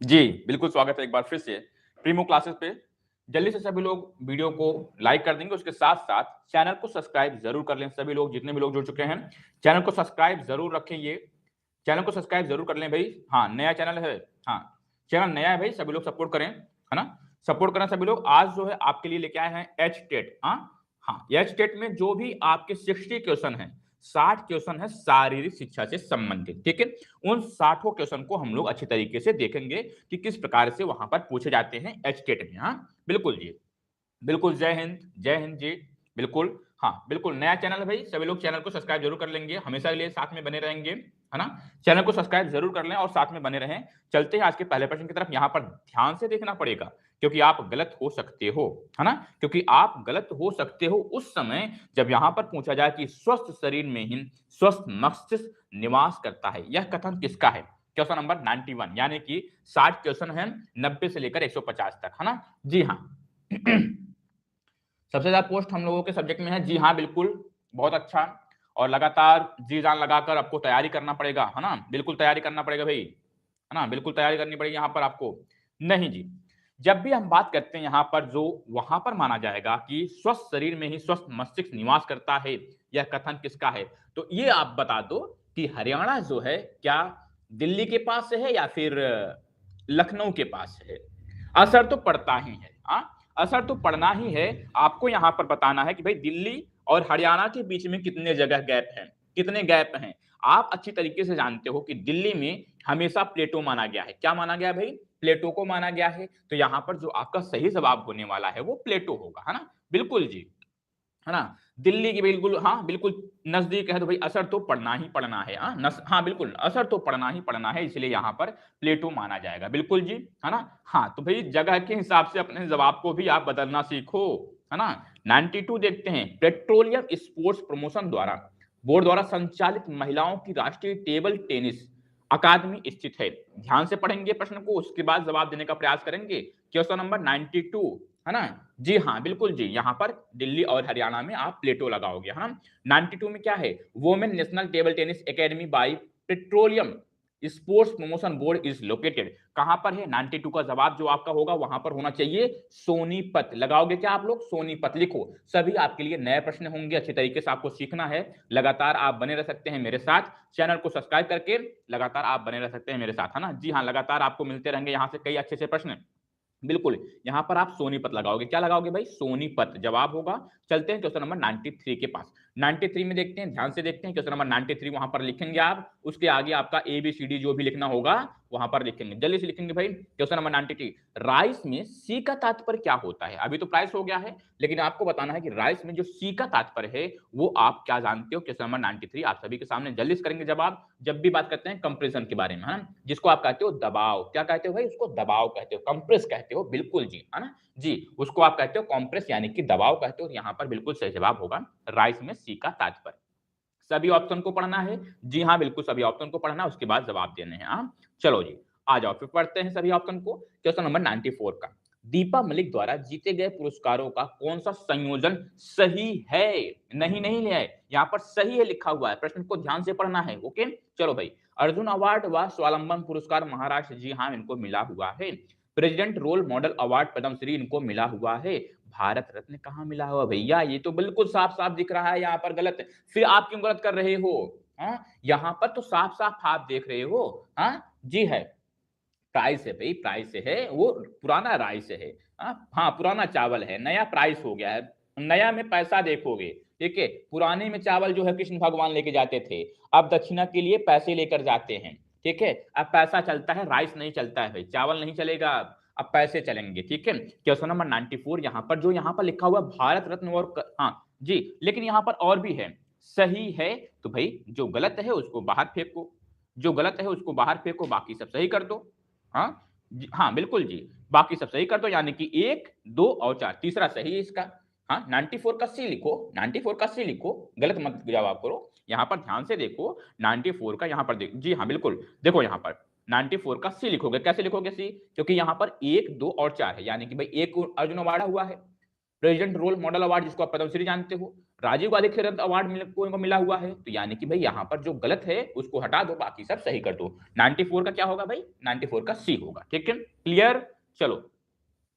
जी, बिल्कुल स्वागत है एक बार फिर से प्रीमो क्लासेस पे। जल्दी से सभी लोग वीडियो को लाइक कर देंगे, उसके साथ-साथ चैनल को सब्सक्राइब ज़रूर कर लें। सभी लोग जितने भी लोग जुड़ चुके हैं, चैनल को सब्सक्राइब ज़रूर रखें ये, चैनल को सब्सक्राइब ज़रूर कर लें भई। हाँ, नया चैनल है। हाँ, चैनल नया है भई, सभी लोग सपोर्ट करें, है ना? सपोर्ट करें सभी लोग। आज जो है आपके लिए लेके आए हैं एचटेट हाँ? हाँ, एचटेट में जो भी आपके 60 क्वेश्चन हैं, 60 क्वेश्चन है शारीरिक शिक्षा से संबंधित, ठीक है? उन 60 क्वेश्चन को हम लोग अच्छी तरीके से देखेंगे कि किस प्रकार से वहां पर पूछे जाते हैं एचटेट में। हाँ, बिल्कुल जी। बिल्कुल, जय हिंद जी। बिल्कुल, हाँ, बिल्कुल नया चैनल है भाई, सभी लोग चैनल को सब्सक्राइब ज़रूर कर लेंगे, हमेशा के लिए साथ में बने रहेंगे, है ना? चैनल को सब्सक्राइब ज़रूर कर लें और साथ में बने रहें। चलते हैं आज के पहले प्रश्न की तरफ, यहाँ पर ध्यान से देखना पड़ेगा, क्योंकि आप गलत हो सकते हो, है ना? क्योंकि आप गलत हो सकते हो उस समय जब यहाँ पर पूछा जाए कि स्वस्थ शरीर में ही स्वस्थ मस्तिष्क निवास करता है। यह कथन किसका है? क्वेश्चन नंबर 91 यानी कि 60 क्वेश्चन है 90 से लेकर 150 तक, है ना? जी हाँ। सबसे ज़्यादा पोस्ट हम लोगों के सब्जेक्ट में है। जी हाँ, बिल्कुल, बहुत अच्छा और लगातार जी-जान लगाकर आपको तैयारी करना पड़ेगा, है ना? बिल्कुल तैयारी करना पड़ेगा भई, है ना? बिल्कुल तैयारी करनी पड़ेगी यहाँ पर आपको। नहीं जी, जब भी हम बात करते हैं यहाँ पर जो वहाँ पर माना जाएगा कि स्वस्थ शरीर में ही स्वस्थ मस्तिष्क निवास करता है, यह कथन किसका है? तो ये आप बता दो कि हरियाणा जो है, क्या दिल्ली के पास है या फिर लखनऊ के पास है? असर तो पड़ता ही है, हाँ? असर तो पड़ना ही है। आपको यहाँ पर बताना है कि भाई दिल्ली और हरियाणा के बीच में कितने जगह गैप हैं, कितने गैप हैं। आप अच्छी तरीके से जानते हो कि दिल्ली में हमेशा प्लेटो माना गया है। क्या माना गया है भाई? प्लेटो को माना गया है। तो यहाँ पर जो आपका सही जवाब होने वाला है वो प्लेटो होगा, है ना? बिल्कुल जी, है ना? दिल्ली की बिल्कुल हाँ, बिल्कुल नज़दीक है तो भाई असर तो पड़ना ही पड़ना है, हाँ? हाँ, बिल्कुल असर तो पड़ना ही पड़ना है, इसलिए यहाँ पर प्लेटो माना जाएगा। बिल्कुल जी, है ना? हाँ, तो भाई जगह के हिसाब से अपने जवाब को भी आप बदलना सीखो, है ना? 92 देखते हैं, पेट्रोलियम स्पोर्ट्स प्रमोशन द्वारा बोर्ड द्वारा संचालित महिलाओं की राष्ट्रीय टेबल टेनिस अकादमी स्थित है। ध्यान से पढ़ेंगे प्रश्न को, उसके बाद जवाब देने का प्रयास करेंगे। क्वेश्चन नंबर 92, है ना? जी हाँ, बिल्कुल जी, यहाँ पर दिल्ली और हरियाणा में आप प्लेटो लगाओगे, है ना? 92 में क्या है? Women national table tennis academy by petroleum sports promotion board is located. कहां पर है? 92 का जवाब जो आपका होगा वहां पर होना चाहिए सोनीपत। लगाओगे क्या आप लोग? सोनीपत लिखो। सभी आपके लिए नए प्रश्न होंगे, अच्छे तरीके से आपको सीखना है। लगातार आप बने रह सकते हैं मेरे साथ, चैनल को सब्सक्राइब करके लगातार आप बने रह सकते हैं मेरे साथ, है ना? जी हाँ, लगातार आपको मिलते रहेंगे यहाँ से कई अच्छे अच्छे प्रश्न। बिल्कुल, यहाँ पर आप सोनीपत लगाओगे। क्या लगाओगे भाई? सोनीपत जवाब होगा। चलते हैं क्वेश्चन नंबर 93 के पास। 93 में देखते हैं, ध्यान से देखते हैं। क्वेश्चन नंबर 93 वहां पर लिखेंगे आप, उसके आगे आपका ABCD जो भी लिखना होगा वहां पर लिखेंगे। जल्दी से लिखेंगे भाई। क्वेश्चन नंबर 93, राइस में सी का तात्पर्य क्या होता है? अभी तो प्राइस हो गया है, लेकिन आपको बताना है कि राइस में जो सी का तात्पर्य है वो आप क्या जानते हो? क्वेश्चन नंबर 93 आप सभी के सामने जल्दी से करेंगे जवाब। जब भी बात करते हैं कंप्रेशन के बारे में, है ना? जिसको आप कहते हो दबाव। क्या कहते हो भाई? उसको दबाव कहते हो, कंप्रेस कहते हो। बिल्कुल जी, है ना? जी, उसको आप कहते हो कंप्रेस यानी कि दबाव कहते हो। यहाँ पर बिल्कुल सही जवाब होगा राइस में सी का तात्पर्य। सभी ऑप्शन को पढ़ना है। जी हाँ, बिल्कुल सभी ऑप्शन को पढ़ना है, उसके बाद जवाब देने हैं। हाँ, चलो जी, आ जाओ फिर पढ़ते हैं सभी ऑप्शन को। क्वेश्चन नंबर 94 का, दीपा मलिक द्वारा जीते गए पुरस्कारों का कौन सा संयोजन सही है? नहीं नहीं है, यहाँ पर सही है लिखा हुआ है। प्रश्न को ध्यान से पढ़ना है। ओके, चलो भाई। अर्जुन अवार्ड व स्वावलंबन पुरस्कार महाराष्ट्र, जी हाँ, इनको मिला हुआ है। President role model award Padma Shri इनको मिला हुआ है। भारत रत्न कहाँ मिला हुआ भैया? ये तो बिल्कुल साफ साफ दिख रहा है यहाँ पर गलत है। फिर आप क्यों गलत कर रहे हो? हाँ, यहाँ पर तो साफ साफ आप देख रहे हो। हाँ, जी है, प्राइस है भाई, प्राइस है वो, पुराना राइस है। हाँ, पुराना चावल है, नया प्राइस हो गया है। नया में पैसा देखोगे, ठीक है? पुराने में चावल जो है कृष्ण भगवान लेके जाते थे, अब दक्षिणा के लिए पैसे लेकर जाते हैं, ठीक है? अब पैसा चलता है, राइस नहीं चलता है भाई, चावल नहीं चलेगा, अब पैसे चलेंगे, ठीक है? क्वेश्चन नंबर 94 यहाँ पर जो यहाँ पर लिखा हुआ भारत रत्न और हाँ जी, लेकिन यहाँ पर और भी है। सही है तो भाई जो गलत है उसको बाहर फेंको, जो गलत है उसको बाहर फेंको, बाकी सब सही कर दो। हाँ, हाँ, बिल्कुल जी। बाकी सब सही कर दो, यानी कि 1, 2 और 4, तीसरा सही है इसका। हाँ, 94 का सी लिखो, 94 का सी लिखो, गलत मत जवाब करो। यहाँ पर ध्यान से देखो, 94 का यहाँ पर जी हाँ, बिल्कुल। देखो यहाँ पर 94 का सी लिखोगे, कैसे लिखोगे सी? क्योंकि यहाँ पर 1, 2 और 4 है, यानी कि भाई 1 अर्जुन अवार्ड हुआ है। प्रेसिडेंट रोल मॉडल अवार्ड जिसको आप पद्मश्री जानते हो, राजीव गांधी खेल रत्न अवार्ड को मिला हुआ है। तो यानी कि भाई यहाँ पर जो गलत है उसको हटा दो, बाकी सब सही कर दो। 94 का क्या होगा भाई? 94 का सी होगा। ठीक है, क्लियर? चलो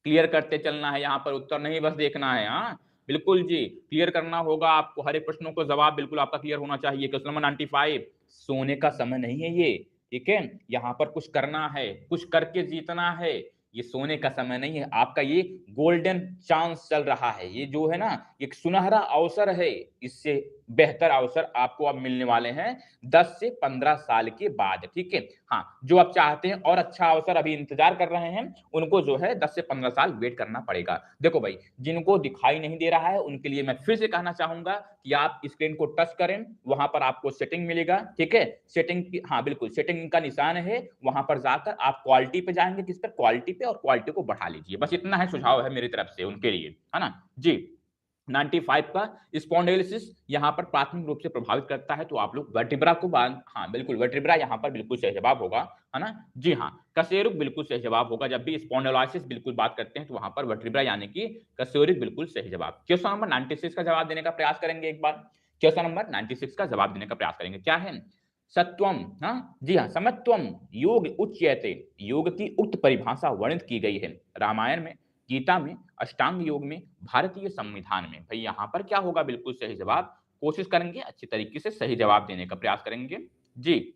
क्लियर करते चलना है, यहाँ पर उत्तर नहीं बस देखना है। हाँ बिल्कुल जी, क्लियर करना होगा आपको, हर एक प्रश्नों को जवाब बिल्कुल आपका क्लियर होना चाहिए। क्वेश्चन नंबर 95, सोने का समय नहीं है ये। ठीक है, यहाँ पर कुछ करना है, कुछ करके जीतना है। ये सोने का समय नहीं है आपका, ये गोल्डन चांस चल रहा है। ये जो है ना, एक सुनहरा अवसर है, इससे बेहतर अवसर आपको अब मिलने वाले हैं 10 से 15 साल के बाद। ठीक है, हाँ जो आप चाहते हैं और अच्छा अवसर अभी इंतजार कर रहे हैं, उनको जो है 10 से 15 साल वेट करना पड़ेगा। देखो भाई, जिनको दिखाई नहीं दे रहा है उनके लिए मैं फिर से कहना चाहूंगा कि आप स्क्रीन को टच करें, वहां पर आपको सेटिंग मिलेगा। ठीक है, सेटिंग की, हाँ बिल्कुल सेटिंग का निशान है, वहां पर जाकर आप क्वालिटी पे जाएंगे, किस पर? क्वालिटी पे, और क्वालिटी को बढ़ा लीजिए। बस इतना है सुझाव है मेरी तरफ से उनके लिए, है ना जी। 95 का स्पॉन्डिलोसिस यहाँ पर प्राथमिक रूप से प्रभावित करता है, तो आप लोग वर्टिब्रा को हाँ बिल्कुल वर्टिब्रा यहाँ पर बिल्कुल सही जवाब होगा, है ना जी। हाँ कशेरुक बिल्कुल सही जवाब होगा, जब भी स्पॉन्डिलोसिस बिल्कुल बात करते हैं तो वहां पर वर्टिब्रा यानी कि कशेरुक बिल्कुल सही जवाब। क्वेश्चन नंबर 96 का जवाब देने का प्रयास करेंगे एक बार। क्वेश्चन नंबर 96 का जवाब देने का प्रयास करेंगे, क्या है? सत्वम, हाँ जी हाँ, समत्वम योग उच्यते, योग की उक्त परिभाषा वर्णित की गई है रामायण में, गीता में, अष्टांग योग में, भारतीय संविधान में। भाई यहाँ पर क्या होगा? बिल्कुल सही जवाब। कोशिश करेंगे अच्छी तरीके से सही जवाब देने का प्रयास करेंगे जी,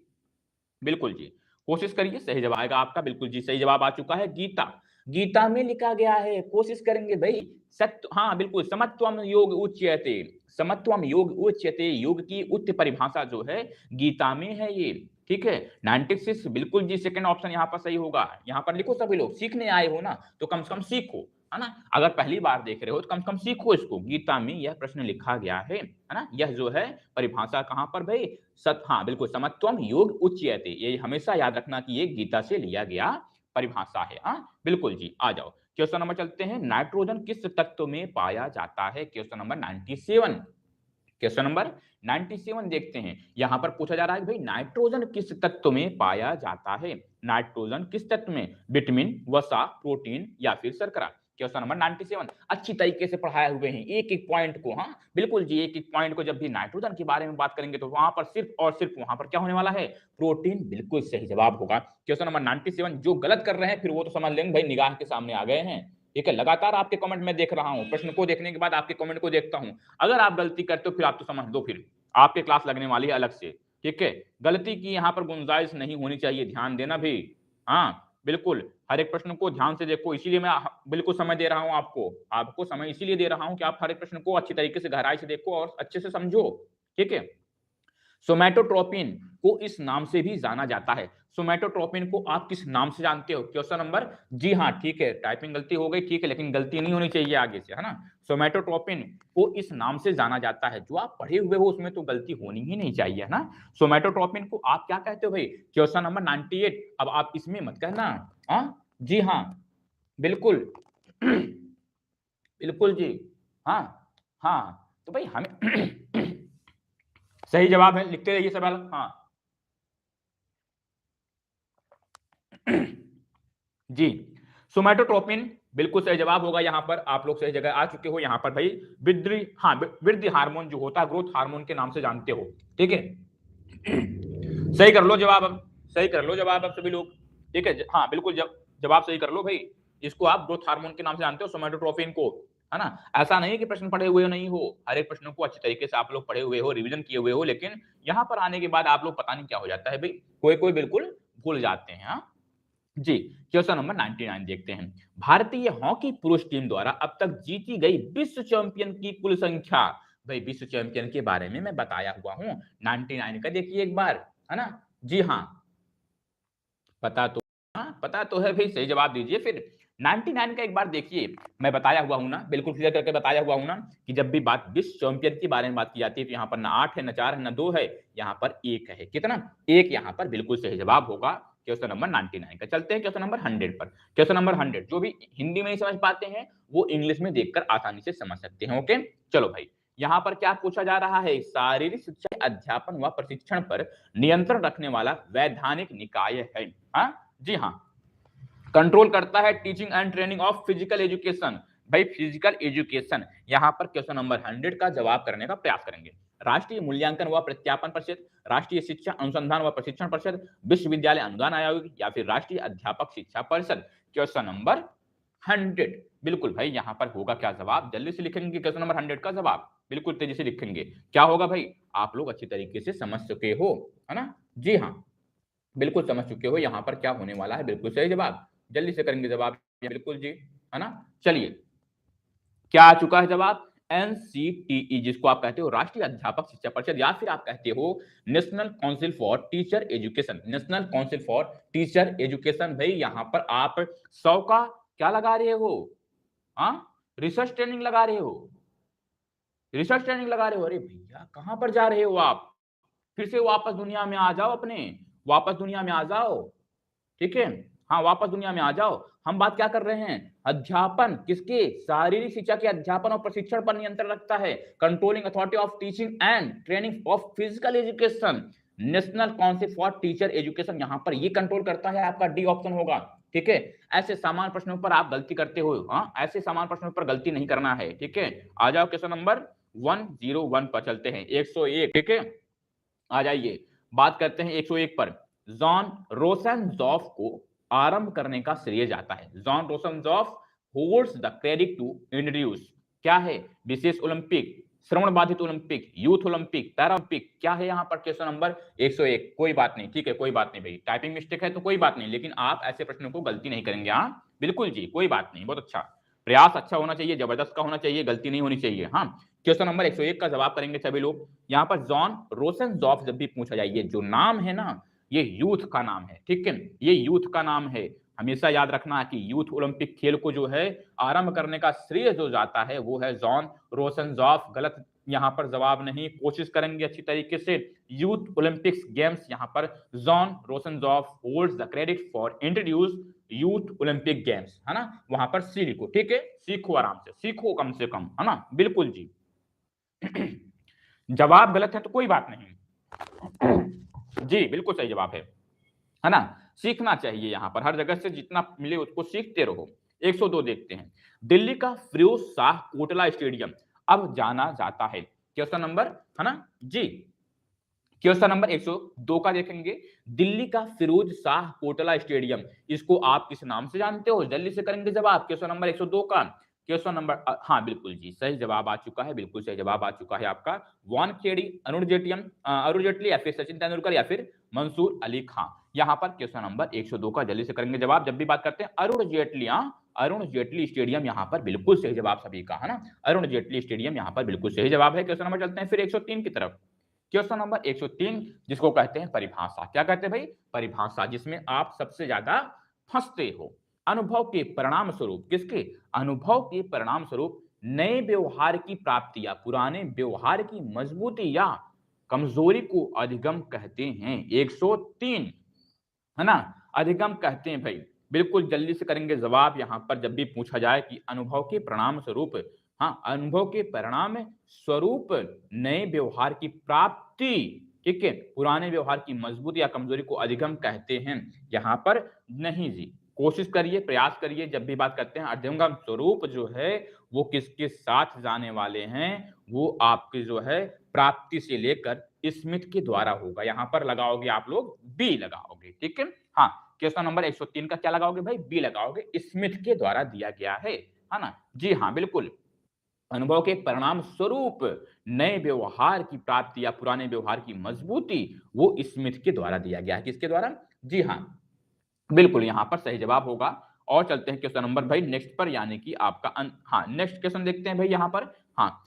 बिल्कुल जी, कोशिश करिए सही जवाब आएगा आपका। बिल्कुल जी, सही जवाब आ चुका है गीता, गीता में लिखा गया है। कोशिश करेंगे भाई सत्य, हाँ बिल्कुल, समत्वम योग उच्यते, समत्वम योग उच्यते, योग की उच्च परिभाषा जो है गीता में है ये। ठीक है, 96 बिल्कुल जी, सेकंड ऑप्शन यहाँ पर सही होगा। यहाँ पर लिखो, सभी लोग सीखने आए हो ना तो कम से कम सीखो, है ना। अगर पहली बार देख रहे हो तो कम से कम सीखो इसको, गीता में यह प्रश्न लिखा गया है ना। यह जो है परिभाषा कहां पर भाई? हाँ बिल्कुल, समत्वम योग उच्यते, ये हमेशा याद रखना कि ये गीता से लिया गया परिभाषा है। हाँ बिल्कुल जी, आ जाओ क्वेश्चन नंबर चलते हैं, नाइट्रोजन किस तत्व में पाया जाता है? क्वेश्चन नंबर 97, क्वेश्चन नंबर 97 देखते हैं। यहां पर पूछा जा रहा है कि भाई नाइट्रोजन किस तत्व में पाया जाता है? नाइट्रोजन किस तत्व में? विटामिन, वसा, प्रोटीन या फिर शर्करा? क्वेश्चन नंबर 97 अच्छी तरीके से पढ़ाए हुए हैं, एक एक पॉइंट को। हाँ बिल्कुल जी, एक एक पॉइंट को, जब भी नाइट्रोजन के बारे में बात करेंगे तो वहां पर सिर्फ और सिर्फ वहां पर क्या होने वाला है? प्रोटीन बिल्कुल सही जवाब होगा। क्वेश्चन नंबर 97 जो गलत कर रहे हैं फिर वो तो समझ लेंगे भाई निगाह के सामने आ गए हैं। ठीक है, लगातार आपके कमेंट में देख रहा हूं, प्रश्न को देखने के बाद आपके कमेंट को देखता हूं। अगर आप गलती करते हो फिर आप तो समझ दो, फिर आपके क्लास लगने वाली है अलग से। ठीक है, गलती की यहाँ पर गुंजाइश नहीं होनी चाहिए, ध्यान देना भी। हाँ बिल्कुल, हर एक प्रश्न को ध्यान से देखो, इसीलिए मैं बिल्कुल समय दे रहा हूं आपको, आपको समय इसीलिए दे रहा हूं कि आप हर एक प्रश्न को अच्छी तरीके से गहराई से देखो और अच्छे से समझो। ठीक है, सोमैटोट्रोपिन को इस नाम से भी जाना जाता है, सोमैटोट्रोपिन को आप किस नाम से जानते हो? क्वेश्चन नंबर, जी हाँ ठीक है, टाइपिंग गलती हो गई, ठीक है, लेकिन गलती नहीं होनी चाहिए आगे से, है ना। सोमैटोट्रोपिन को इस नाम से जाना जाता है, जो आप पढ़े हुए हो उसमें तो गलती होनी ही नहीं चाहिए, है ना। सोमैटोट्रोपिन को आप क्या कहते हो भाई? क्वेश्चन नंबर 98, अब आप इसमें मत कहना। हाँ जी हाँ बिल्कुल बिल्कुल जी, हाँ हाँ, तो भाई हमें सही जवाब है, लिखते रहिए सवाल। हाँ जी, सोमैटोट्रोपिन बिल्कुल सही जवाब होगा। यहाँ पर आप लोग सही जगह आ चुके हो। यहाँ पर भाई वृद्धि, हाँ वृद्धि हार्मोन जो होता है, ग्रोथ हार्मोन के नाम से जानते हो। ठीक है सही कर लो जवाब अब, सही कर लो जवाब अब सभी लोग। ठीक है, हाँ बिल्कुल, जवाब सही कर लो भाई। इसको आप ग्रोथ हार्मोन के नाम से जानते हो, सोमैटोट्रोपिन को, है ना। ऐसा नहीं कि प्रश्न पढ़े हुए नहीं हो, हर एक प्रश्न को अच्छी तरीके से आप लोग पढ़े हुए हो, रिवीजन किए हुए हो, लेकिन यहाँ पर आने के बाद आप लोग पता नहीं क्या हो जाता है भाई, कोई कोई बिल्कुल भूल जाते हैं। हाँ जी, क्वेश्चन नंबर 99 देखते हैं। भारतीय हॉकी पुरुष टीम द्वारा अब तक जीती गई विश्व चैंपियन की कुल संख्या? भाई विश्व चैंपियन के बारे में मैं बताया हुआ हूं, 99 का देखिए एक बार, है ना। जी हाँ, पता तो, हाँ पता तो है भाई, सही जवाब दीजिए फिर। 99 का एक बार देखिए, मैं बताया हुआ हूं ना, बिल्कुल क्लियर करके बताया हुआ हूं ना, कि जब भी बात विश्व चैंपियन के बारे में बात की जाती है तो यहाँ पर ना 8 है, ना 4 है, ना 2 है, यहाँ पर 1 है। कितना? 1 यहाँ पर बिल्कुल सही जवाब होगा क्वेश्चन नंबर 99 का। चलते हैं क्वेश्चन नंबर 100 पर। क्वेश्चन नंबर 100, जो भी हिंदी में नहीं समझ पाते हैं वो इंग्लिश में देखकर आसानी से समझ सकते हैं। ओके चलो भाई, यहाँ पर क्या पूछा जा रहा है? शारीरिक शिक्षा अध्यापन व प्रशिक्षण पर नियंत्रण रखने वाला वैधानिक निकाय है। हाँ जी हाँ, कंट्रोल करता है teaching and training of physical education, भाई फिजिकल एजुकेशन, यहाँ पर क्वेश्चन नंबर 100 का जवाब करने का प्रयास करेंगे। राष्ट्रीय मूल्यांकन व प्रत्यापन परिषद, राष्ट्रीय शिक्षा अनुसंधान व प्रशिक्षण परिषद, विश्वविद्यालय अनुदान आयोग या फिर राष्ट्रीय अध्यापक शिक्षा परिषद। क्वेश्चन नंबर 100, बिल्कुल भाई यहाँ पर होगा क्या जवाब, जल्दी से लिखेंगे क्वेश्चन नंबर 100 का जवाब, बिल्कुल तेजी से लिखेंगे। क्या होगा भाई, आप लोग अच्छी तरीके से समझ चुके हो, है ना? जी हाँ, बिल्कुल समझ चुके हो यहाँ पर क्या होने वाला है, बिल्कुल सही जवाब, जल्दी से करेंगे जवाब, बिल्कुल जी, है ना? चलिए, क्या आ चुका है जवाब, एनसीटीई, जिसको आप कहते हो राष्ट्रीय अध्यापक शिक्षा परिषद, या फिर आप कहते हो national council for teacher education, national council for teacher education. भाई यहाँ पर आप 100 का क्या लगा रहे हो, हाँ, रिसर्च ट्रेनिंग लगा रहे हो, रिसर्च ट्रेनिंग लगा रहे हो। अरे भैया कहां पर जा रहे हो आप, फिर से वापस दुनिया में आ जाओ, अपने वापस दुनिया में आ जाओ, ठीक है? हाँ, वापस दुनिया में आ जाओ। हम बात क्या कर रहे हैं, अध्यापन किसके, शारीरिक शिक्षा के अध्यापन और प्रशिक्षण पर नियंत्रण रखता है, controlling authority of teaching and training of physical education, national council for teacher education, यहां पर ये कंट्रोल करता है, आपका डी ऑप्शन होगा, ठीक है? ऐसे सामान्य प्रश्नों पर आप गलती करते हो, हाँ, ऐसे सामान्य प्रश्नों पर गलती नहीं करना है, ठीक है? आ जाओ क्वेश्चन नंबर 101 पर चलते हैं, 101, ठीक है? आ जाइए, बात करते हैं 101 पर। जॉन रोसेनजॉफ को आरंभ करने का श्रेय जाता है, जॉन रोसेनजॉफ holds the credit to introduce, क्या है, विशेष ओलंपिक, श्रवण बाधित ओलंपिक, यूथ ओलंपिक, पैरालंपिक, क्या है यहाँ पर क्वेश्चन नंबर 101। कोई बात नहीं, ठीक है, कोई बात नहीं भाई, टाइपिंग मिस्टेक है तो कोई बात नहीं, लेकिन आप ऐसे प्रश्नों को गलती नहीं करेंगे, हाँ बिल्कुल जी, कोई बात नहीं, बहुत अच्छा प्रयास, अच्छा होना चाहिए, जबरदस्त का होना चाहिए, गलती नहीं होनी चाहिए। हाँ, क्वेश्चन नंबर 101 का जवाब करेंगे सभी लोग। यहाँ पर जॉन रोसेनजॉफ जब भी पूछा जाए, ये जो नाम है ना, ये यूथ का नाम है, ठीक है, ये यूथ का नाम है, हमेशा याद रखना कि यूथ ओलंपिक खेल को जो है आरंभ करने का श्रेय जो जाता है वो है जॉन रोसेनजॉफ। गलत यहाँ पर जवाब नहीं, कोशिश करेंगे अच्छी तरीके से, यूथ ओलंपिक्स गेम्स, यहाँ पर जॉन रोसेनजॉफ holds the credit for introduce youth Olympic games, है ना? वहां पर सी लिखो, ठीक है, सीखो आराम से, सीखो कम से कम, है ना? बिल्कुल जी। जवाब गलत है तो कोई बात नहीं जी, बिल्कुल सही जवाब है ना? सीखना चाहिए, यहां पर हर जगह से जितना मिले उसको सीखते रहो। 102 देखते हैं, दिल्ली का फिरोज शाह कोटला स्टेडियम अब जाना जाता है, क्वेश्चन नंबर, है ना जी, क्वेश्चन नंबर 102 का देखेंगे, दिल्ली का फिरोज शाह कोटला स्टेडियम, इसको आप किस नाम से जानते हो, जल्दी से करेंगे जवाब, क्वेश्चन नंबर 102 का। क्वेश्चन नंबर हाँ बिल्कुल जी, सही जवाब आ चुका है, बिल्कुल सही जवाब आ चुका है आपका, वानखेड़ी, अरुण जेटली या फिर सचिन तेंदुलकर या फिर मंसूर अली खां। यहाँ पर क्वेश्चन नंबर 102 का जल्दी से करेंगे जवाब, जब भी बात करते हैं अरुण जेटली, अरुण जेटली स्टेडियम यहाँ पर बिल्कुल सही जवाब सभी का, है ना? अरुण जेटली स्टेडियम यहाँ पर बिल्कुल सही जवाब है। क्वेश्चन नंबर चलते हैं फिर 103 की तरफ। क्वेश्चन नंबर 103, जिसको कहते हैं परिभाषा, क्या कहते हैं भाई, परिभाषा, जिसमें आप सबसे ज्यादा फंसते हो। अनुभव के परिणाम स्वरूप, किसके, अनुभव के परिणाम स्वरूप नए व्यवहार की प्राप्ति या पुराने व्यवहार की मजबूती या कमजोरी को अधिगम कहते हैं। 103, है ना, अधिगम कहते हैं भाई, बिल्कुल जल्दी से करेंगे जवाब यहां पर जब भी पूछा जाए कि अनुभव के परिणाम स्वरूप, हाँ, अनुभव के परिणाम स्वरूप नए व्यवहार की प्राप्ति, ठीक है, पुराने व्यवहार की मजबूती या कमजोरी को अधिगम कहते हैं, यहां पर नहीं जी, कोशिश करिए, प्रयास करिए, जब भी बात करते हैं अधिगम स्वरूप जो है वो किसके साथ जाने वाले हैं, वो आपके जो है प्राप्ति से लेकर स्मिथ के द्वारा होगा, यहां पर लगाओगे आप लोग बी लगाओगे, ठीक है? हाँ, क्वेश्चन नंबर 103 का क्या लगाओगे भाई, बी लगाओगे, स्मिथ के द्वारा दिया गया है ना? जी हाँ बिल्कुल, अनुभव के परिणाम स्वरूप नए व्यवहार की प्राप्ति या पुराने व्यवहार की मजबूती वो स्मिथ के द्वारा दिया गया है, किसके द्वारा, जी हाँ बिल्कुल, यहां पर सही जवाब होगा। और चलते हैं क्वेश्चन नंबर भाई नेक्स्ट पर, यानी कि आपका हाँ नेक्स्ट क्वेश्चन देखते हैं भाई यहां पर। हाँ,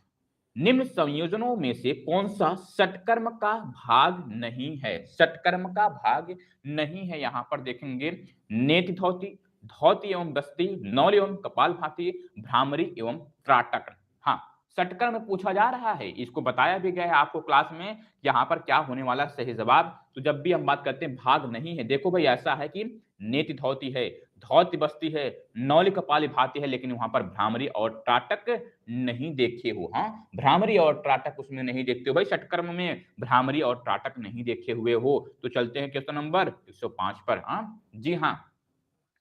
निम्न संयोजनों में से कौन सा षटकर्म का भाग नहीं है, षटकर्म का भाग नहीं है, यहां पर देखेंगे, नेति धौती, धौती एवं बस्ती, नौल एवं कपालभाति, भ्रामरी एवं त्राटक। हाँ, षटकर्म पूछा जा रहा है, इसको बताया भी गया है आपको क्लास में, यहाँ पर क्या होने वाला सही जवाब। तो जब भी हम बात करते हैं भाग नहीं है, देखो भाई ऐसा है कि नेति धौती है, धौती बस्ती है, नौली कपाली भाती है, लेकिन वहां पर भ्रामरी और त्राटक नहीं देखे हो। हाँ, भ्रामरी और त्राटक उसमें नहीं देखते हो भाई, षटकर्म में भ्रामरी और त्राटक नहीं देखे हुए हो। तो चलते हैं क्वेश्चन नंबर 105 पर। हाँ जी हाँ,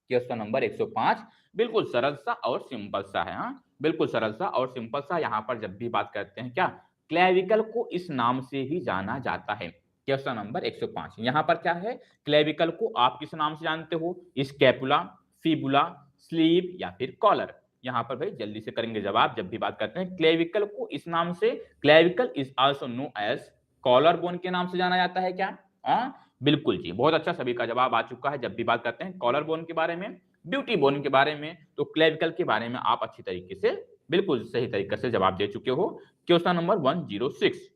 क्वेश्चन नंबर 105 बिल्कुल सरल सा और सिंपल सा है। हाँ, बिल्कुल सरल सा और सिंपल सा। यहाँ पर जब भी बात करते हैं क्या, क्लेविकल को इस नाम से ही जाना जाता है। क्वेश्चन नंबर 105 यहाँ पर क्या है, क्लेविकल को आप किस नाम से जानते हो, स्कैपुला, फिबुला, स्लीव या फिर कॉलर। यहाँ पर भाई जल्दी से करेंगे जवाब जब भी बात करते हैं क्लेविकल को इस नाम से। Clavicle is also know as collar bone के नाम से जाना जाता है क्या? बिल्कुल जी, बहुत अच्छा, सभी का जवाब आ चुका है। जब भी बात करते हैं कॉलर बोन के बारे में, ब्यूटी बोन के बारे में, तो क्लेविकल के बारे में आप अच्छी तरीके से, बिल्कुल सही तरीके से जवाब दे चुके हो। Question number 106।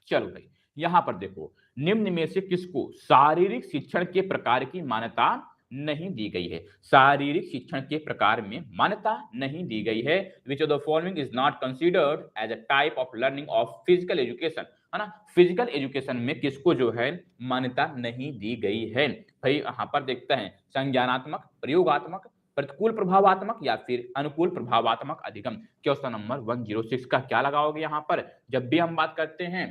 चलो भाई यहां पर देखो, निम्न में से किसको शारीरिक शिक्षण के प्रकार की मान्यता नहीं दी गई है? शारीरिक शिक्षण के प्रकार में मान्यता नहीं दी गई है। Which of the following is not considered as a type of learning of physical education, है ना? फिजिकल एजुकेशन में किसको जो है मान्यता नहीं दी गई है? भाई यहां पर देखते हैं संज्ञानात्मक, प्रयोगात्मक, प्रतिकूल प्रभावात्मक या फिर अनुकूल प्रभावात्मक अधिगम। क्वेश्चन नंबर 106 का क्या लगाओगे यहां पर जब भी हम बात करते हैं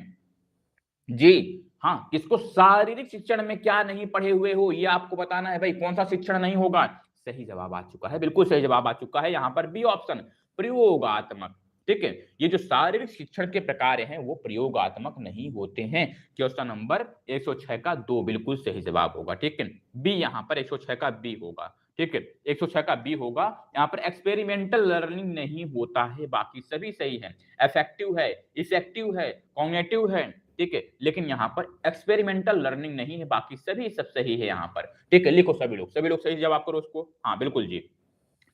जी? हाँ, किसको शारीरिक शिक्षण में क्या नहीं पढ़े हुए हो ये आपको बताना है भाई, कौन सा शिक्षण नहीं होगा। सही जवाब आ चुका है, बिल्कुल सही जवाब आ चुका है यहाँ पर बी ऑप्शन, प्रयोगात्मक। ठीक है, ये जो शारीरिक शिक्षण के प्रकार हैं वो प्रयोगात्मक नहीं होते हैं। क्वेश्चन नंबर 106 का 2 बिल्कुल सही जवाब होगा। ठीक है, बी यहाँ पर 106 का बी होगा। ठीक है, 106 का बी होगा। यहाँ पर एक्सपेरिमेंटल लर्निंग नहीं होता है, बाकी सभी सही है। इफेक्टिव है, इफेक्टिव है, कॉग्निटिव है, ठीक है, लेकिन यहाँ पर एक्सपेरिमेंटल लर्निंग नहीं है, बाकी सभी सब सही है यहाँ पर। ठीक है, लिखो सभी लोग सही जवाब करो उसको। हाँ बिल्कुल जी।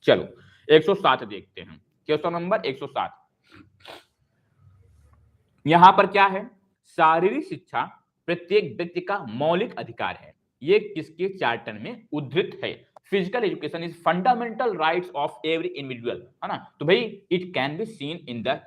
चलो 107 देखते हैं, क्वेश्चन नंबर 107। यहां पर क्या है, शारीरिक शिक्षा प्रत्येक व्यक्ति का मौलिक अधिकार है, ये किसके चार्टर में उद्धृत है? Physical education is fundamental rights of every individual, है ना? तो भाई it can be seen in the,